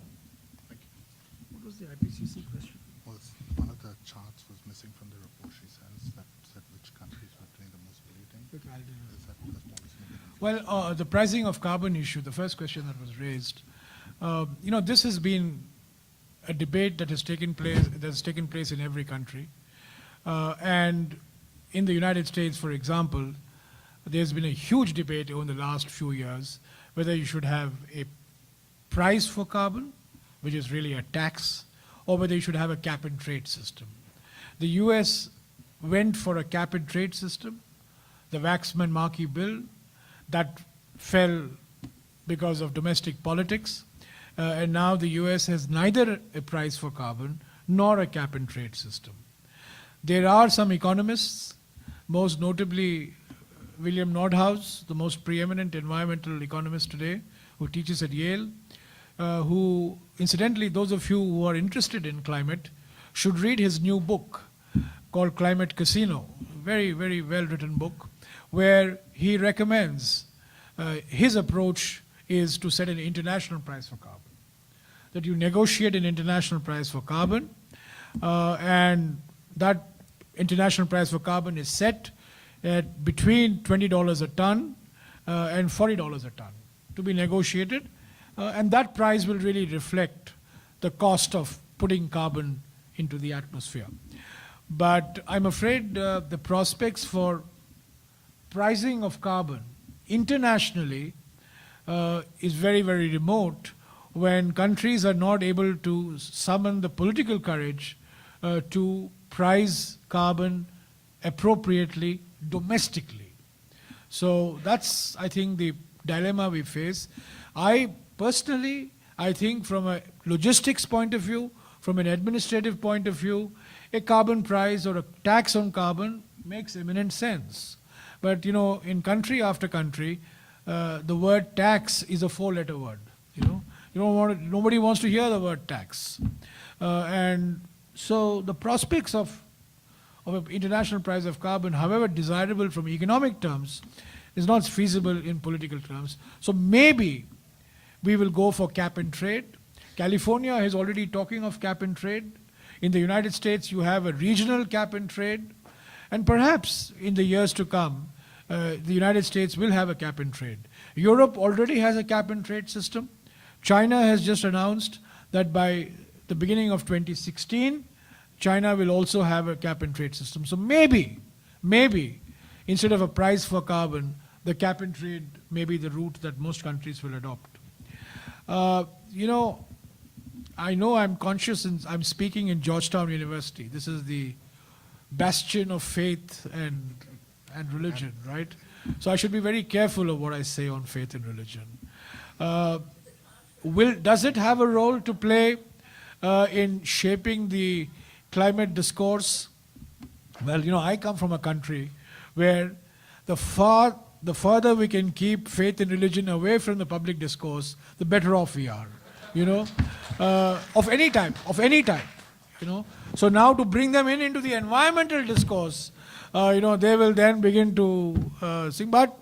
What was the IPCC question? Was one of the charts was missing from the report, she says, that said which countries were doing the most polluting. Okay, I'll do that. Is that because policy making? Well, the pricing of carbon issue, the first question that was raised, this has been a debate that has taken place in every country. And in the United States, for example, there's been a huge debate over the last few years whether you should have a price for carbon, which is really a tax, or whether you should have a cap and trade system. The US went for a cap and trade system, the Waxman-Markey bill, that fell because of domestic politics, and now the US has neither a price for carbon nor a cap and trade system. There are some economists, most notably William Nordhaus, the most preeminent environmental economist today, who teaches at Yale, who, incidentally, those of you who are interested in climate should read his new book called Climate Casino, very, very well-written book, where he recommends his approach is to set an international price for carbon. That you negotiate an international price for carbon, and that international price for carbon is set at between $20 a ton and $40 a ton to be negotiated, and that price will really reflect the cost of putting carbon into the atmosphere. But I'm afraid the prospects for pricing of carbon internationally is very, very remote when countries are not able to summon the political courage to price carbon appropriately domestically. So that's, I think, the dilemma we face. I think from a logistics point of view, from an administrative point of view, a carbon price or a tax on carbon makes eminent sense. But, in country after country, the word tax is a four-letter word. Nobody wants to hear the word tax. And so the prospects of an international price of carbon, however desirable from economic terms, is not feasible in political terms. So maybe we will go for cap and trade. California is already talking of cap and trade. In the United States, you have a regional cap and trade. And perhaps in the years to come, the United States will have a cap and trade. Europe already has a cap and trade system. China has just announced that by the beginning of 2016, China will also have a cap and trade system. So maybe, instead of a price for carbon, the cap and trade may be the route that most countries will adopt. I know I'm conscious and I'm speaking in Georgetown University. This is the bastion of faith and religion, right? So I should be very careful of what I say on faith and religion. Does it have a role to play in shaping the climate discourse? Well, I come from a country where the further we can keep faith and religion away from the public discourse, the better off we are, of any type. So now to bring them into the environmental discourse, they will then begin to sing. But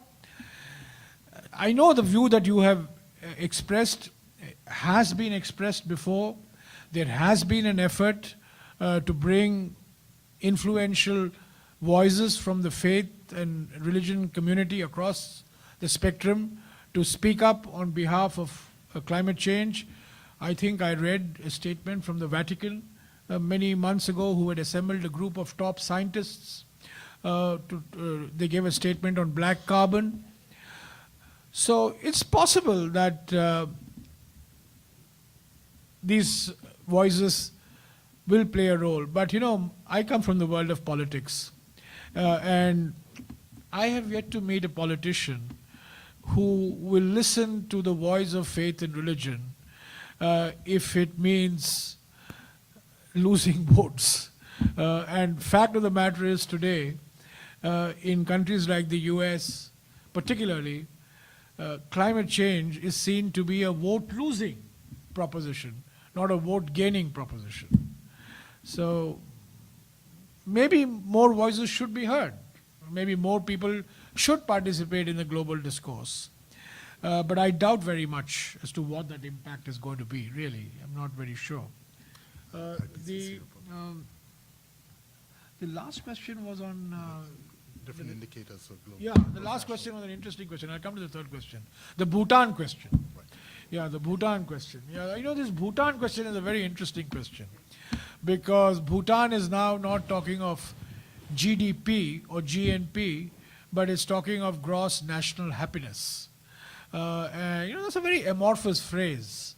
I know the view that you have expressed has been expressed before. There has been an effort to bring influential voices from the faith and religion community across the spectrum to speak up on behalf of climate change. I think I read a statement from the Vatican many months ago, who had assembled a group of top scientists. They gave a statement on black carbon. So it's possible that these voices will play a role. But you know, I come from the world of politics, and I have yet to meet a politician who will listen to the voice of faith and religion if it means losing votes. And fact of the matter is, today, in countries like the US, particularly, climate change is seen to be a vote-losing proposition, not a vote-gaining proposition. So maybe more voices should be heard. Maybe more people should participate in the global discourse. But I doubt very much as to what that impact is going to be, really. I'm not very sure. The last question was on... Different indicators of global. Yeah, the last question was an interesting question. I'll come to the third question. The Bhutan question. Right. Yeah, the Bhutan question. Yeah, you know, this Bhutan question is a very interesting question, because Bhutan is now not talking of GDP or GNP, but it's talking of gross national happiness. And, you know, that's a very amorphous phrase.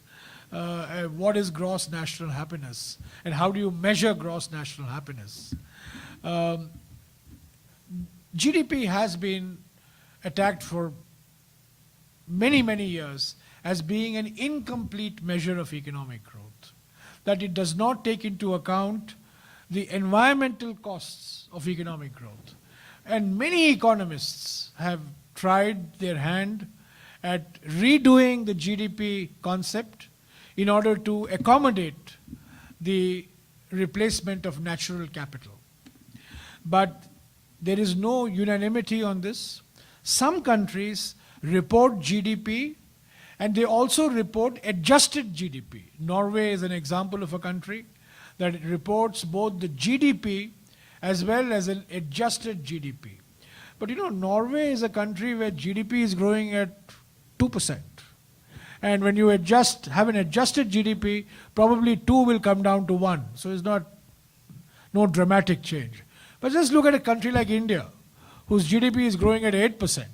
What is gross national happiness? And how do you measure gross national happiness? GDP has been attacked for many, many years as being an incomplete measure of economic growth, that it does not take into account the environmental costs of economic growth. And many economists have tried their hand at redoing the GDP concept in order to accommodate the replacement of natural capital. But there is no unanimity on this. Some countries report GDP, and they also report adjusted GDP. Norway is an example of a country that reports both the GDP as well as an adjusted GDP. But you know, Norway is a country where GDP is growing at 2%. And when you have an adjusted GDP, probably 2 will come down to 1. So it's no dramatic change. But just look at a country like India, whose GDP is growing at 8%.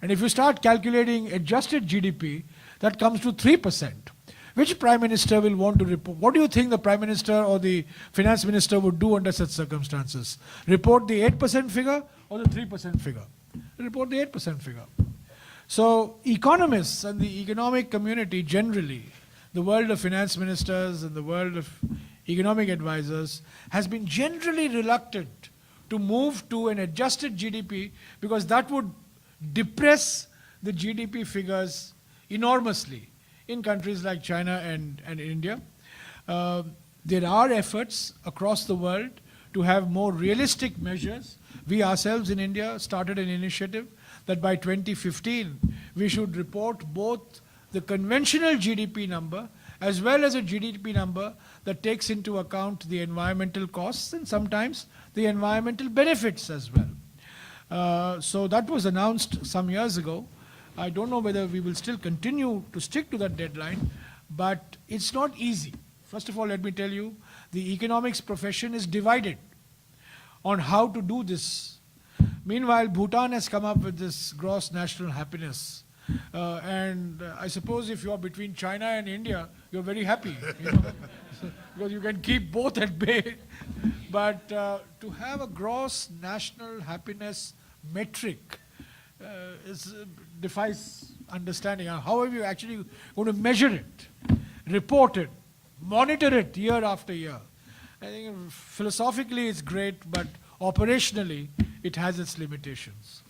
And if you start calculating adjusted GDP, that comes to 3%. Which Prime Minister will want to report? What do you think the Prime Minister or the Finance Minister would do under such circumstances? Report the 8% figure or the 3% figure? Report the 8% figure. So economists and the economic community generally, the world of finance ministers and the world of economic advisors, has been generally reluctant to move to an adjusted GDP, because that would depress the GDP figures enormously in countries like China and India. There are efforts across the world to have more realistic measures. We ourselves in India started an initiative that by 2015 we should report both the conventional GDP number as well as a GDP number that takes into account the environmental costs and sometimes the environmental benefits as well. So that was announced some years ago. I don't know whether we will still continue to stick to that deadline, but it's not easy. First of all, let me tell you, the economics profession is divided on how to do this. Meanwhile, Bhutan has come up with this gross national happiness. And I suppose if you're between China and India, you're very happy, you know, because you can keep both at bay. But to have a gross national happiness metric defies understanding. How are you actually going to measure it, report it, monitor it year after year? I think philosophically it's great, but operationally it has its limitations.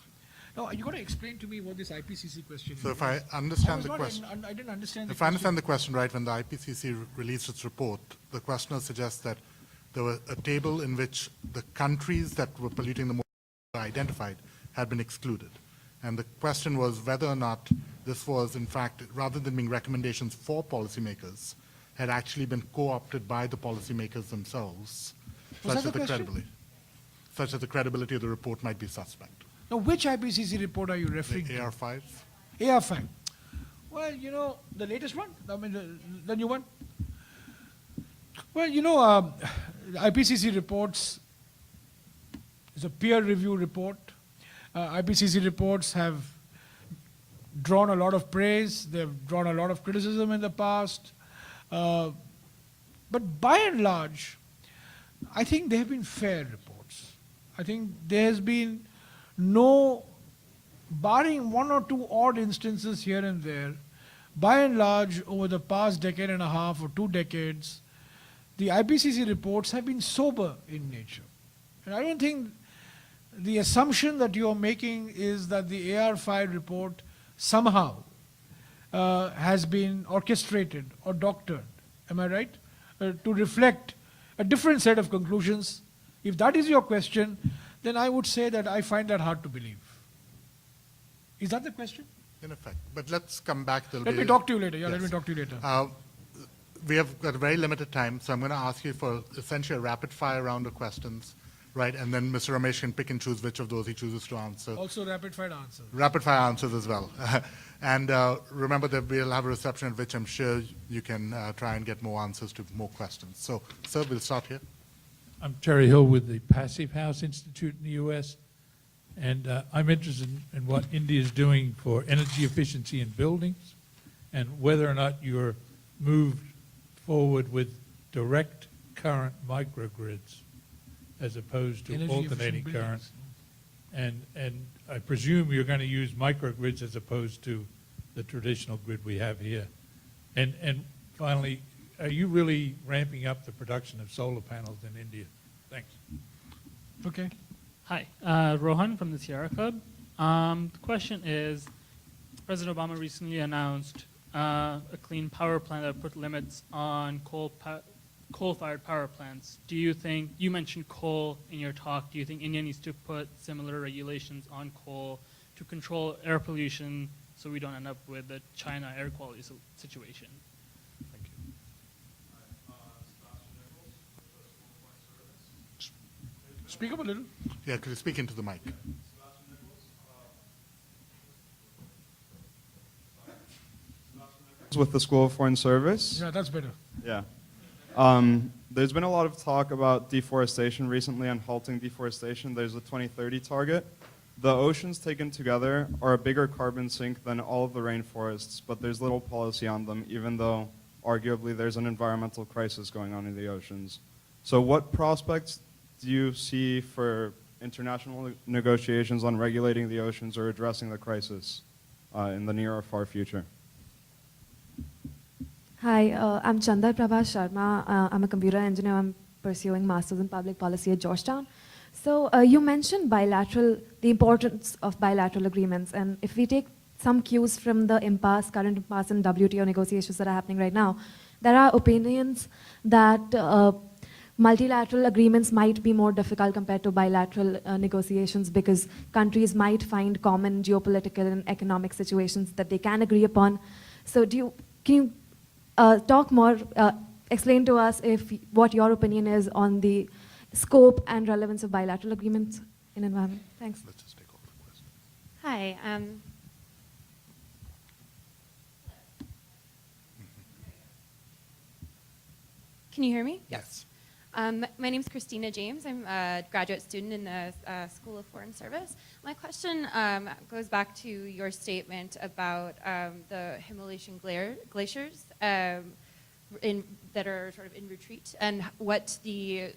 Now, you're going to explain to me what this IPCC question is. So if I understand the question, I didn't understand the if I understand the question right, when the IPCC released its report, the questioner suggests that there was a table in which the countries that were polluting the most were identified had been excluded. And the question was whether or not this was, in fact, rather than being recommendations for policymakers, had actually been co-opted by the policymakers themselves, such that the credibility of the report might be suspect. Now, which IPCC report are you referring The to? AR5? AR5. Well, you know, the latest one? I mean, the new one? Well, you know, IPCC reports is a peer review report. IPCC reports have drawn a lot of praise. They've drawn a lot of criticism in the past. But by and large, I think they have been fair reports. I think there has been no, barring one or two odd instances here and there, by and large, over the past decade and a half or 2 decades, the IPCC reports have been sober in nature. And I don't think the assumption that you are making is that the AR5 report somehow has been orchestrated or doctored, am I right? To reflect a different set of conclusions. If that is your question, then I would say that I find that hard to believe. Is that the question? In effect. But let's come back to Let me talk to you later. Yeah, let Yes. me talk to you later. We have got very limited time, so I'm going to ask you for essentially a rapid-fire round of questions, right? And then Mr. Ramesh can pick and choose which of those he chooses to answer. Also rapid-fire answers. Rapid-fire answers as well. And remember that we'll have a reception at which I'm sure you can try and get more answers to more questions. So, sir, we'll start here. I'm Terry Hill with the Passive House Institute in the U.S., and I'm interested in what India is doing for energy efficiency in buildings and whether or not you're moved forward with direct current microgrids as opposed to Energy alternating efficient current. buildings. And I presume you're going to use microgrids as opposed to the traditional grid we have here. And finally, are you really ramping up the production of solar panels in India? Thanks. Okay. Hi, Rohan from the Sierra Club. The question is, President Obama recently announced a clean power plan that put limits on coal-fired power plants. Do you think, you mentioned coal in your talk, do you think India needs to put similar regulations on coal to control air pollution so we don't end up with the China air quality situation? Thank you. Speak up a little. Yeah, could you speak into the mic? With the School of Foreign Service. Yeah, that's better. Yeah. There's been a lot of talk about deforestation recently and halting deforestation. There's a 2030 target. The oceans taken together are a bigger carbon sink than all of the rainforests, but there's little policy on them, even though arguably there's an environmental crisis going on in the oceans. So what prospects do you see for international negotiations on regulating the oceans or addressing the crisis in the near or far future? Hi, I'm Chandar Prabha Sharma. I'm a computer engineer. I'm pursuing Masters in Public Policy at Georgetown. So you mentioned the importance of bilateral agreements. And if we take some cues from the current impasse in WTO negotiations that are happening right now, there are opinions that multilateral agreements might be more difficult compared to bilateral negotiations because countries might find common geopolitical and economic situations that they can agree upon. So can you talk more, explain to us what your opinion is on the scope and relevance of bilateral agreements in environment? Thanks. Let's just take over the question. Hi. Can you hear me? Yes. My name is Christina James. I'm a graduate student in the School of Foreign Service. My question goes back to your statement about the Himalayan glaciers that are sort of in retreat and what the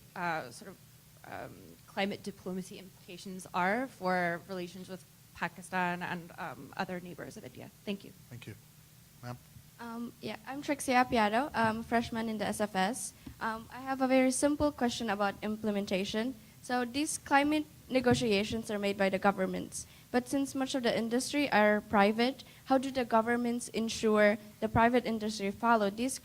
climate diplomacy implications are for relations with Pakistan and other neighbors of India. Thank you. Thank you. Ma'am? Yeah, I'm Trixia Piado. I'm a freshman in the SFS. I have a very simple question about implementation. So these climate negotiations are made by the governments, but since much of the industry are private, how do the governments ensure the private industry follow these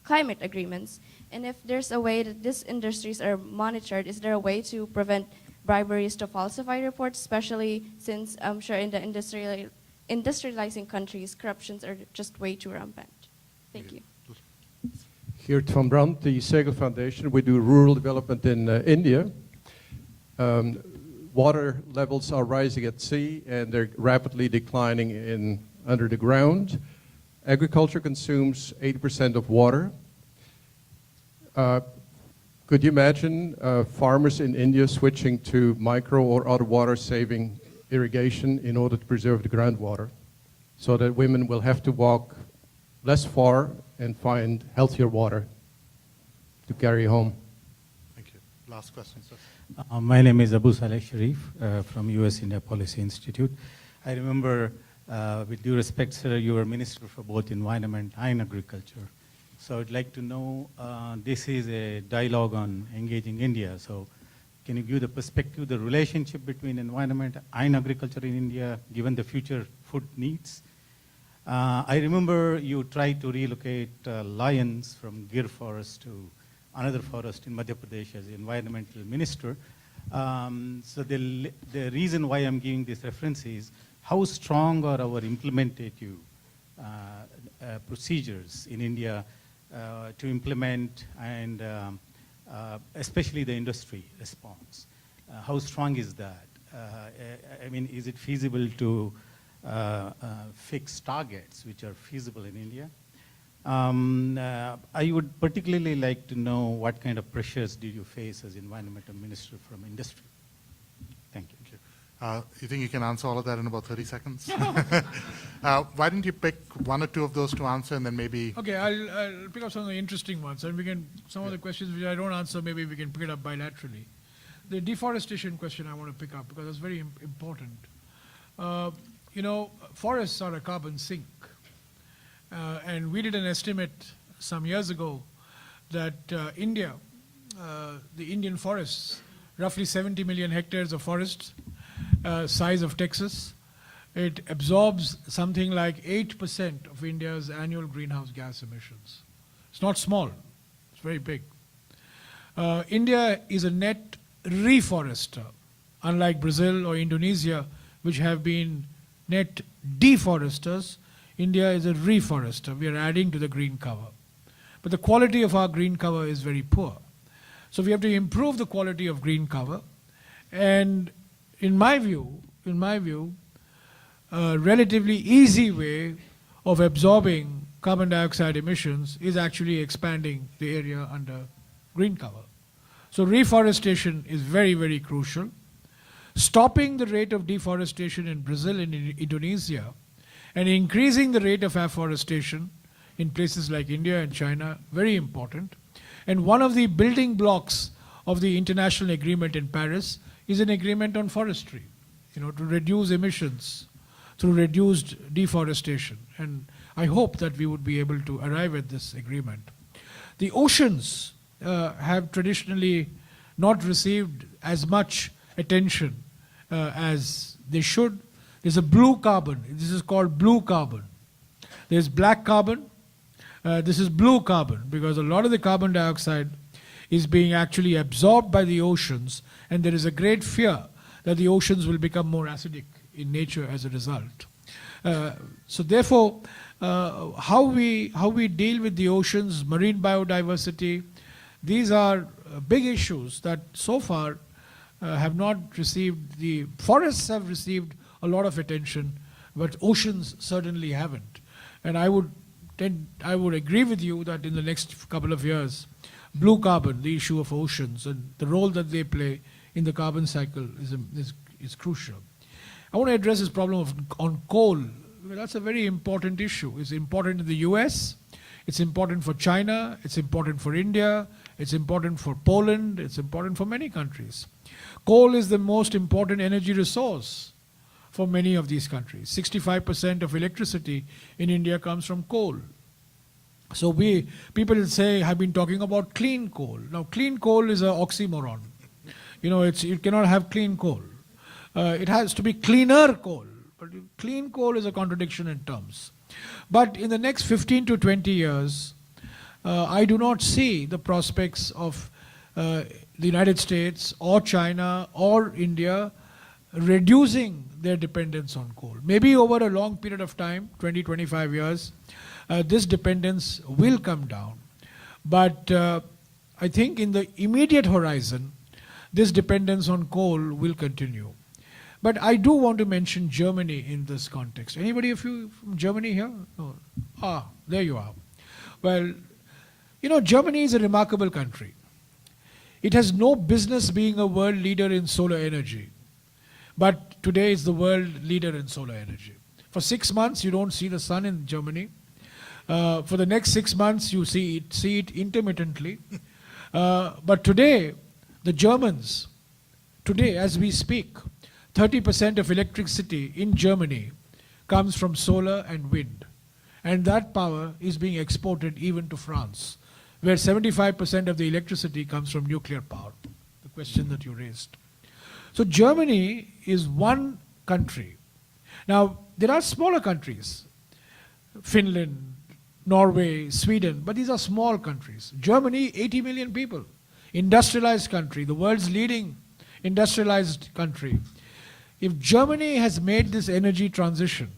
climate agreements? And if there's a way that these industries are monitored, is there a way to prevent briberies to falsify reports, especially since I'm sure in the industrializing countries, corruptions are just way too rampant? Thank you. Geert van Brandt, the Segel Foundation. We do rural development in India. water levels are rising at sea and they're rapidly declining under the ground. Agriculture consumes 80% of water. Could you imagine farmers in India switching to micro or other water-saving irrigation in order to preserve the groundwater, so that women will have to walk less far and find healthier water to carry home? Thank you. Last question, sir. My name is Abu Saleh Sharif from US India Policy Institute. I remember, with due respect, sir, you were Minister for both Environment and Agriculture. So I'd like to know, this is a dialogue on engaging India. So can you give the perspective, the relationship between environment and agriculture in India, given the future food needs? I remember you tried to relocate lions from Gir forest to another forest in Madhya Pradesh as the environmental minister. So the reason why I'm giving this reference is how strong are our implementative procedures in India to implement and especially the industry response. How strong is that? I mean, is it feasible to fix targets which are feasible in India? I would particularly like to know what kind of pressures did you face as environmental minister from industry? Thank you. You think you can answer all of that in about 30 seconds? Why don't you pick one or two of those to answer, and then maybe... Okay, I'll pick up some of the interesting ones, and we can, some of the questions which I don't answer, maybe we can pick it up bilaterally. The deforestation question I want to pick up, because it's very important. You know, forests are a carbon sink. And we did an estimate some years ago that India, the Indian forests, roughly 70 million hectares of forests, size of Texas, it absorbs something like 8% of India's annual greenhouse gas emissions. It's not small, it's very big. India is a net reforester, unlike Brazil or Indonesia, which have been net deforesters. India is a reforester. We are adding to the green cover. But the quality of our green cover is very poor. So we have to improve the quality of green cover. And in my view, a relatively easy way of absorbing carbon dioxide emissions is actually expanding the area under green cover. So reforestation is very, very crucial. Stopping the rate of deforestation in Brazil and in Indonesia and increasing the rate of afforestation in places like India and China, very important. And one of the building blocks of the international agreement in Paris is an agreement on forestry, you know, to reduce emissions through reduced deforestation. And I hope that we would be able to arrive at this agreement. The oceans have traditionally not received as much attention as they should. There's a blue carbon. This is called blue carbon. There's black carbon. This is blue carbon, because a lot of the carbon dioxide is being actually absorbed by the oceans, and there is a great fear that the oceans will become more acidic in nature as a result. So therefore, how we deal with the oceans, marine biodiversity, these are big issues that so far have not received, the forests have received a lot of attention, but oceans certainly haven't. And I would agree with you that in the next couple of years, blue carbon, the issue of oceans and the role that they play in the carbon cycle is crucial. I want to address this problem on coal. Well, that's a very important issue. It's important in the US, it's important for China, it's important for India, it's important for Poland, it's important for many countries. Coal is the most important energy resource for many of these countries. 65% of electricity in India comes from coal. So people say, have been talking about clean coal. Now, clean coal is an oxymoron. You know, you cannot have clean coal. It has to be cleaner coal. But clean coal is a contradiction in terms. But in the next 15 to 20 years, I do not see the prospects of the United States or China or India reducing their dependence on coal. Maybe over a long period of time, 20, 25 years, this dependence will come down. But I think in the immediate horizon, this dependence on coal will continue. But I do want to mention Germany in this context. Anybody of you from Germany here? No. Ah, there you are. Well, you know, Germany is a remarkable country. It has no business being a world leader in solar energy. But today it's the world leader in solar energy. For 6 months, you don't see the sun in Germany. For the next 6 months, you see it intermittently. But today, the Germans, today as we speak, 30% of electricity in Germany comes from solar and wind. And that power is being exported even to France, where 75% of the electricity comes from nuclear power, the question that you raised. So Germany is one country. Now, there are smaller countries, Finland, Norway, Sweden, but these are small countries. Germany, 80 million people, industrialized country, the world's leading industrialized country. If Germany has made this energy transition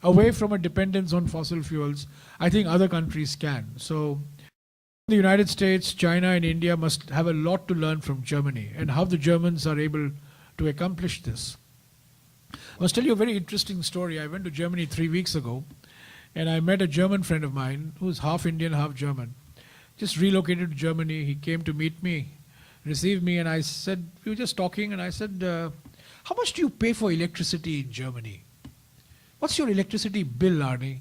away from a dependence on fossil fuels, I think other countries can. So the United States, China, and India must have a lot to learn from Germany and how the Germans are able to accomplish this. I must tell you a very interesting story. I went to Germany 3 weeks ago, and I met a German friend of mine who's half Indian, half German. Just relocated to Germany. He came to meet me, received me, and I said, we were just talking, and I said, how much do you pay for electricity in Germany? What's your electricity bill, Arnie?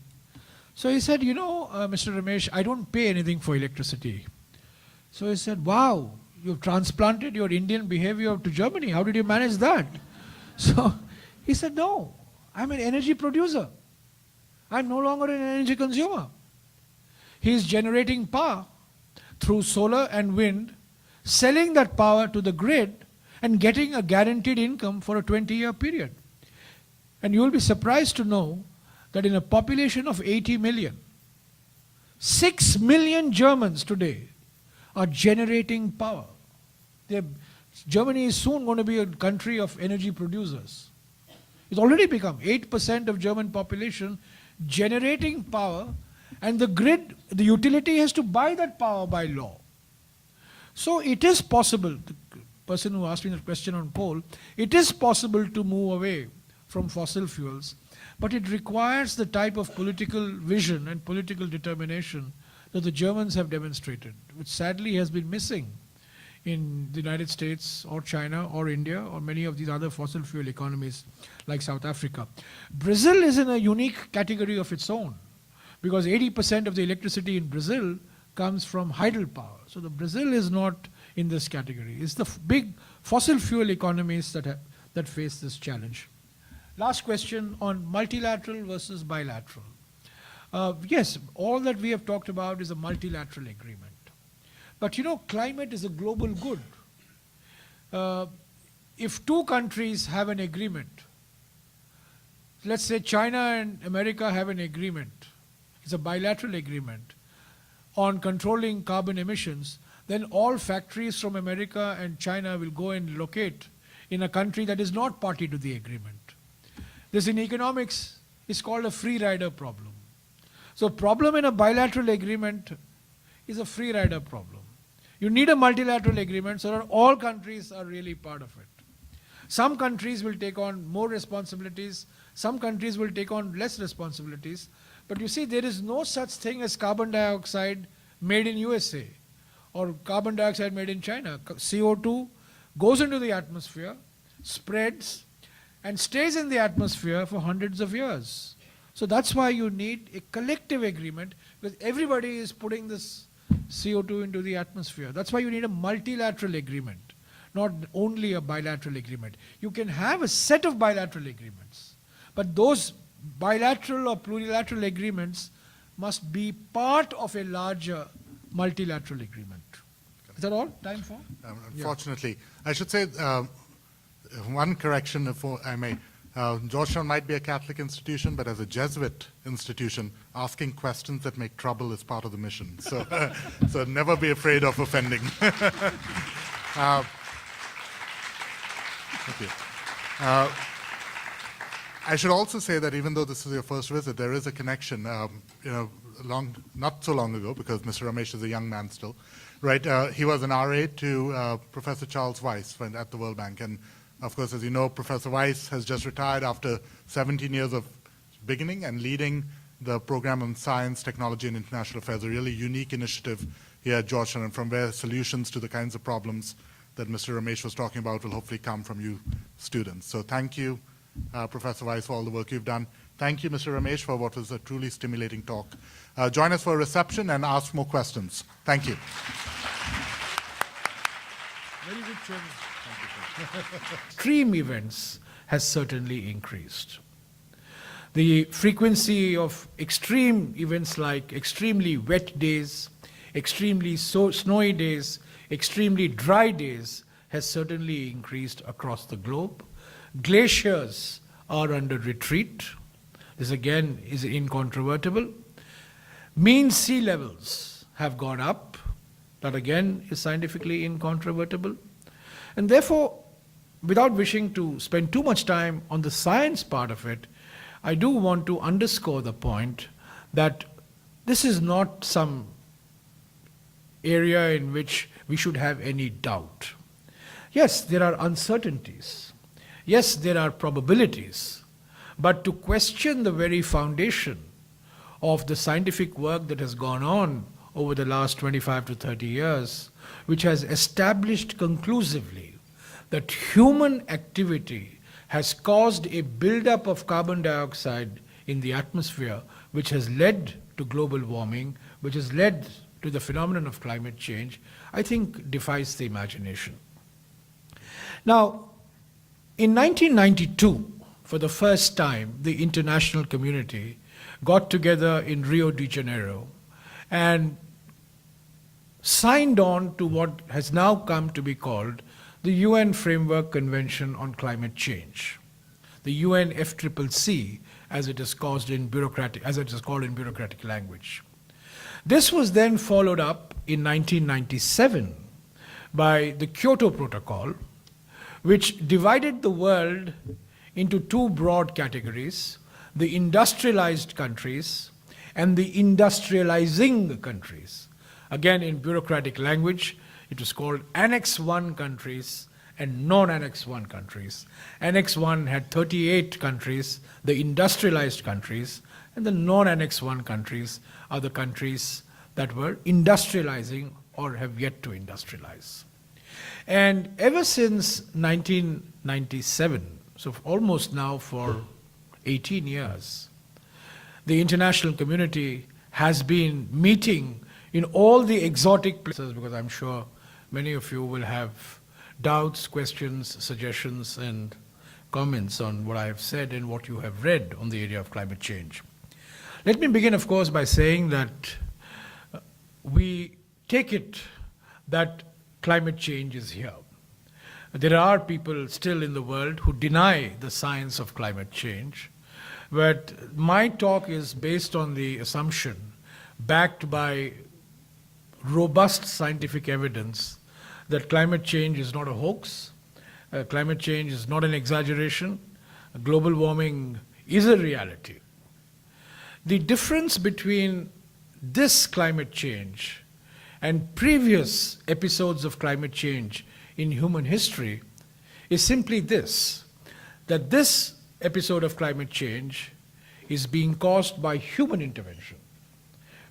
So he said, you know, Mr. Ramesh, I don't pay anything for electricity. So he said, wow, you've transplanted your Indian behavior to Germany. How did you manage that? So he said, no, I'm an energy producer. I'm no longer an energy consumer. He's generating power through solar and wind, selling that power to the grid and getting a guaranteed income for a 20-year period. And you will be surprised to know that in a population of 80 million, 6 million Germans today are generating power. Germany is soon going to be a country of energy producers. It's already become 8% of German population generating power, and the grid, the utility has to buy that power by law. So it is possible, the person who asked me the question on coal, it is possible to move away from fossil fuels, but it requires the type of political vision and political determination that the Germans have demonstrated, which sadly has been missing in the United States or China or India or many of these other fossil fuel economies like South Africa. Brazil is in a unique category of its own because 80% of the electricity in Brazil comes from hydropower. So the Brazil is not in this category. It's the big fossil fuel economies that face this challenge. Last question on multilateral versus bilateral. Yes, all that we have talked about is a multilateral agreement. But you know, climate is a global good. If two countries have an agreement, let's say China and America have an agreement, it's a bilateral agreement on controlling carbon emissions, then all factories from America and China will go and locate in a country that is not party to the agreement. This in economics is called a free rider problem. So problem in a bilateral agreement is a free rider problem. You need a multilateral agreement so that all countries are really part of it. Some countries will take on more responsibilities, some countries will take on less responsibilities, but you see there is no such thing as carbon dioxide made in USA or carbon dioxide made in China. CO2 goes into the atmosphere, spreads, and stays in the atmosphere for hundreds of years. So that's why you need a collective agreement because everybody is putting this CO2 into the atmosphere. That's why you need a multilateral agreement, not only a bilateral agreement. You can have a set of bilateral agreements, but those bilateral or plurilateral agreements must be part of a larger multilateral agreement. Is that all? Time for? Unfortunately. I should say one correction, if I may. Georgetown might be a Catholic institution, but as a Jesuit institution, asking questions that make trouble is part of the mission. So, so never be afraid of offending. Okay. I should also say that even though this is your first visit, there is a connection. Not so long ago, because Mr. Ramesh is a young man still, right? He was an RA to Professor Charles Weiss at the World Bank. And of course, as you know, Professor Weiss has just retired after 17 years of beginning and leading the program on science, technology, and international affairs, a really unique initiative here at Georgetown, and from where solutions to the kinds of problems that Mr. Ramesh was talking about will hopefully come from you students. So thank you, Professor Weiss, for all the work you've done. Thank you, Mr. Ramesh, for what was a truly stimulating talk. Join us for a reception and ask more questions. Thank you. Very good, Chairman. Thank you. Extreme events has certainly increased. The frequency of extreme events like extremely wet days, extremely snowy days, extremely dry days has certainly increased across the globe. Glaciers are under retreat. This again is incontrovertible. Mean sea levels have gone up. That again is scientifically incontrovertible. And therefore, without wishing to spend too much time on the science part of it, I do want to underscore the point that this is not some area in which we should have any doubt. Yes, there are uncertainties. Yes, there are probabilities. But to question the very foundation of the scientific work that has gone on over the last 25 to 30 years, which has established conclusively that human activity has caused a buildup of carbon dioxide in the atmosphere, which has led to global warming, which has led to the phenomenon of climate change, I think defies the imagination. Now, in 1992, for the first time, the international community got together in Rio de Janeiro and signed on to what has now come to be called the UN Framework Convention on Climate Change, the UNFCCC, as it is called in bureaucratic language. This was then followed up in 1997 by the Kyoto Protocol, which divided the world into two broad categories: the industrialized countries and the industrializing countries. Again, in bureaucratic language, it was called Annex 1 countries and non-Annex 1 countries. Annex 1 had 38 countries, the industrialized countries, and the non-Annex 1 countries are the countries that were industrializing or have yet to industrialize. And ever since 1997, so almost now for 18 years, the international community has been meeting in all the exotic places, because I'm sure many of you will have doubts, questions, suggestions, and comments on what I have said and what you have read on the area of climate change. Let me begin, of course, by saying that we take it that climate change is here. There are people still in the world who deny the science of climate change, but my talk is based on the assumption, backed by robust scientific evidence, that climate change is not a hoax, climate change is not an exaggeration, global warming is a reality. The difference between this climate change and previous episodes of climate change in human history is simply this, that this episode of climate change is being caused by human intervention,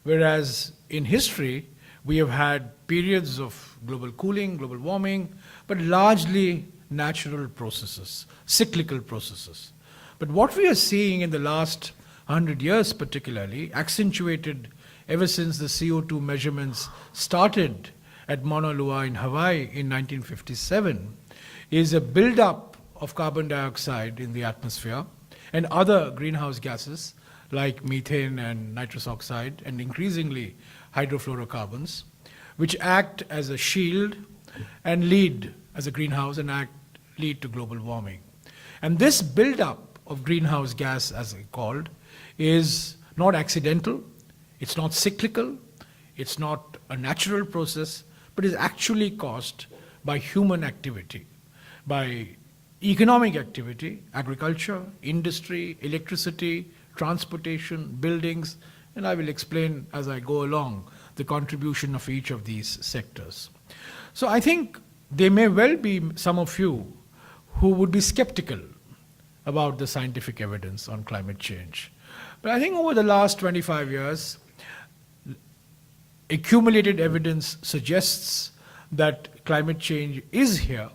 whereas in history we have had periods of global cooling, global warming, but largely natural processes, cyclical processes. But what we are seeing in the last 100 years particularly, accentuated ever since the CO2 measurements started at Mauna Loa in Hawaii in 1957, is a buildup of carbon dioxide in the atmosphere and other greenhouse gases like methane and nitrous oxide, and increasingly hydrofluorocarbons, which act as a shield and lead as a greenhouse and lead to global warming. And this buildup of greenhouse gas, as it's called, is not accidental, it's not cyclical, it's not a natural process, but is actually caused by human activity, by economic activity, agriculture, industry, electricity, transportation, buildings, and I will explain as I go along the contribution of each of these sectors. So I think there may well be some of you who would be skeptical about the scientific evidence on climate change. But I think over the last 25 years, accumulated evidence suggests that climate change is here.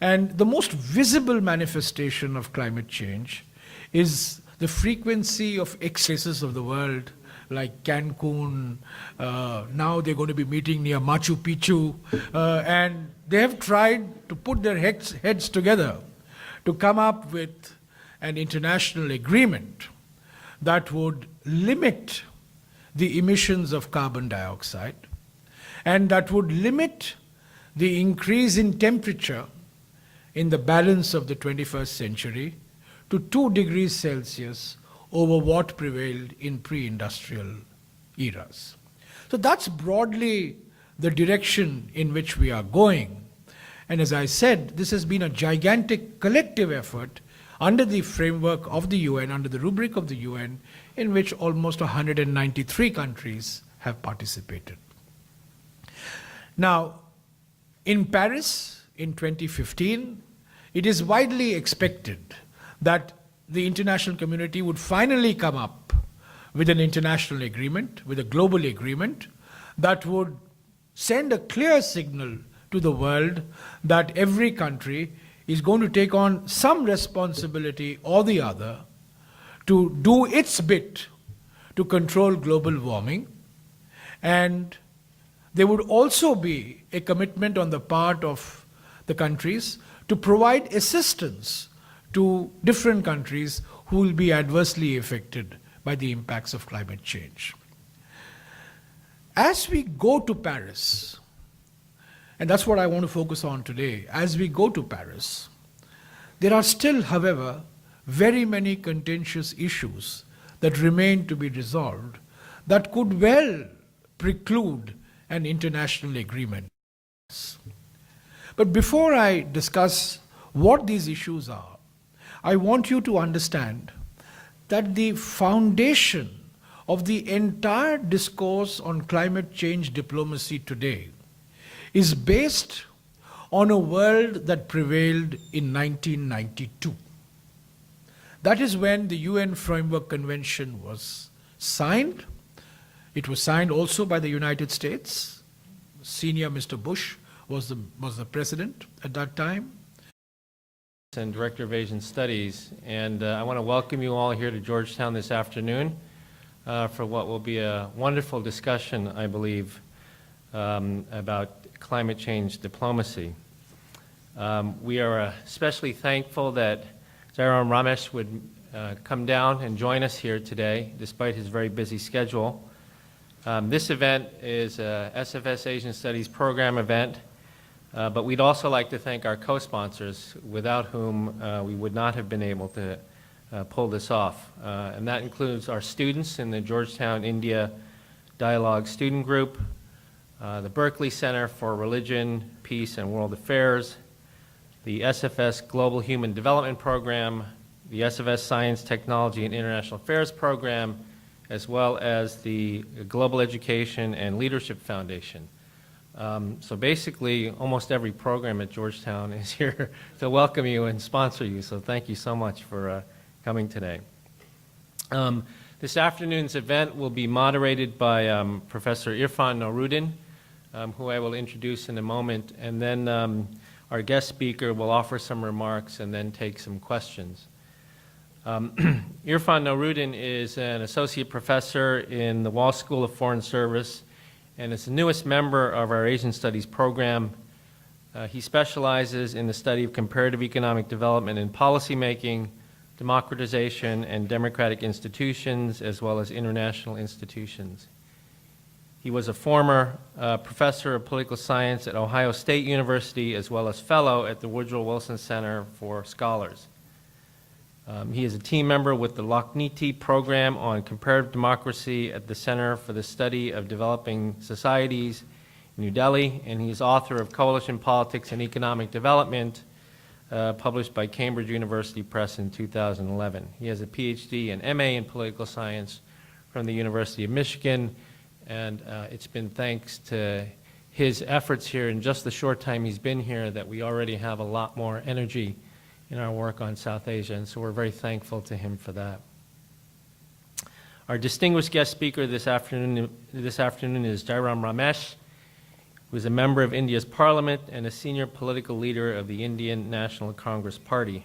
And the most visible manifestation of climate change is the frequency of excesses of the world, like Cancun. Now they're going to be meeting near Machu Picchu. And they have tried to put their heads together to come up with an international agreement that would limit the emissions of carbon dioxide and that would limit the increase in temperature in the balance of the 21st century to 2 degrees Celsius over what prevailed in pre-industrial eras. So that's broadly the direction in which we are going. And as I said, this has been a gigantic collective effort under the framework of the UN, under the rubric of the UN, in which almost 193 countries have participated. Now, in Paris in 2015, it is widely expected that the international community would finally come up with an international agreement, with a global agreement, that would send a clear signal to the world that every country is going to take on some responsibility or the other to do its bit to control global warming. And there would also be a commitment on the part of the countries to provide assistance to different countries who will be adversely affected by the impacts of climate change. As we go to Paris, and that's what I want to focus on today, as we go to Paris, there are still, however, very many contentious issues that remain to be resolved that could well preclude an international agreement. But before I discuss what these issues are, I want you to understand that the foundation of the entire discourse on climate change diplomacy today is based on a world that prevailed in 1992. That is when the UN Framework Convention was signed. It was signed also by the United States. Senior Mr. Bush was the president at that time. And Director of Asian Studies, and I want to welcome you all here to Georgetown this afternoon for what will be a wonderful discussion, I believe, about climate change diplomacy. We are especially thankful that Jairam Ramesh would come down and join us here today, despite his very busy schedule. This event is a SFS Asian Studies program event, but we'd also like to thank our co-sponsors, without whom we would not have been able to pull this off. And that includes our students in the Georgetown-India Dialogue student group, the Berkeley Center for Religion, Peace, and World Affairs, the SFS Global Human Development Program, the SFS Science, Technology, and International Affairs Program, as well as the Global Education and Leadership Foundation. So basically, almost every program at Georgetown is here to welcome you and sponsor you, so thank you so much for coming today. This afternoon's event will be moderated by Professor Irfan Noruddin, who I will introduce in a moment, and then our guest speaker will offer some remarks and then take some questions. Irfan Noruddin is an associate professor in the Wall School of Foreign Service and is the newest member of our Asian Studies program. He specializes in the study of comparative economic development and policymaking, democratization, and democratic institutions, as well as international institutions. He was a former professor of political science at Ohio State University, as well as fellow at the Woodrow Wilson Center for Scholars. He is a team member with the Lakhniti program on comparative democracy at the Center for the Study of Developing Societies in New Delhi, and he is author of Coalition Politics and Economic Development, published by Cambridge University Press in 2011. He has a PhD and MA in political science from the University of Michigan, And it's been thanks to his efforts here in just the short time he's been here that we already have a lot more energy in our work on South Asia, and so we're very thankful to him for that. Our distinguished guest speaker this afternoon is Jairam Ramesh, who is a member of India's parliament and a senior political leader of the Indian National Congress Party.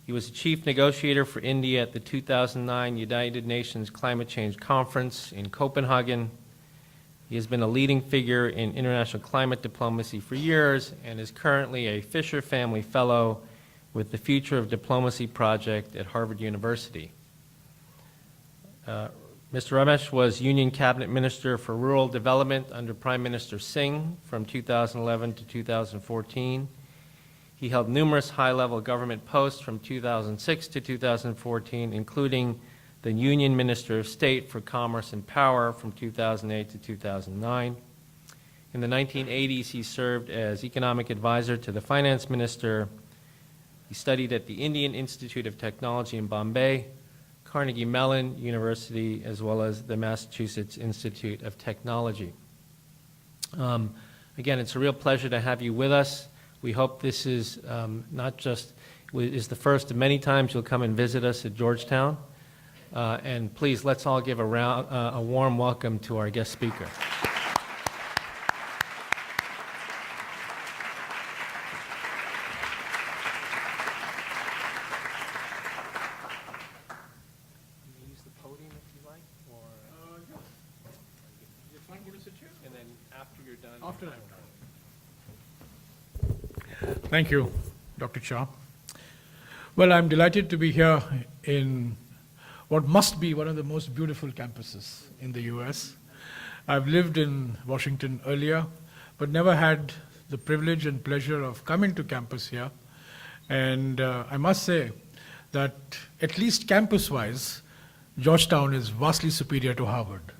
He was the chief negotiator for India at the 2009 United Nations Climate Change Conference in Copenhagen. He has been a leading figure in international climate diplomacy for years and is currently a Fisher Family Fellow with the Future of Diplomacy Project at Harvard University. Mr. Ramesh was Union Cabinet Minister for Rural Development under Prime Minister Singh from 2011 to 2014. He held numerous high-level government posts from 2006 to 2014, including the Union Minister of State for Commerce and Power from 2008 to 2009. In the 1980s, he served as economic advisor to the finance minister. He studied at the Indian Institute of Technology in Bombay, Carnegie Mellon University, as well as the Massachusetts Institute of Technology. Again, it's a real pleasure to have you with us. We hope this is not just is the first of many times you'll come and visit us at Georgetown. And please, let's all give a warm welcome to our guest speaker. Use the podium if you like, or and then after you're done. After I'm done. Thank you, Dr. Shah. Well, I'm delighted to be here in what must be one of the most beautiful campuses in the US. I've lived in Washington earlier, but never had the privilege and pleasure of coming to campus here. And I must say that at least campus-wise, Georgetown is vastly superior to Harvard.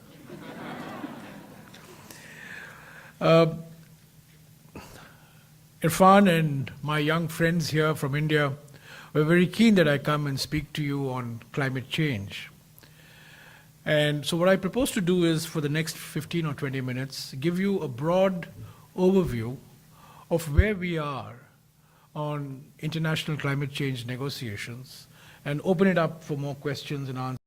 Irfan and my young friends here from India were very keen that I come and speak to you on climate change. And so what I propose to do is, for the next 15 or 20 minutes, give you a broad overview of where we are on international climate change negotiations and open it up for more questions and answers.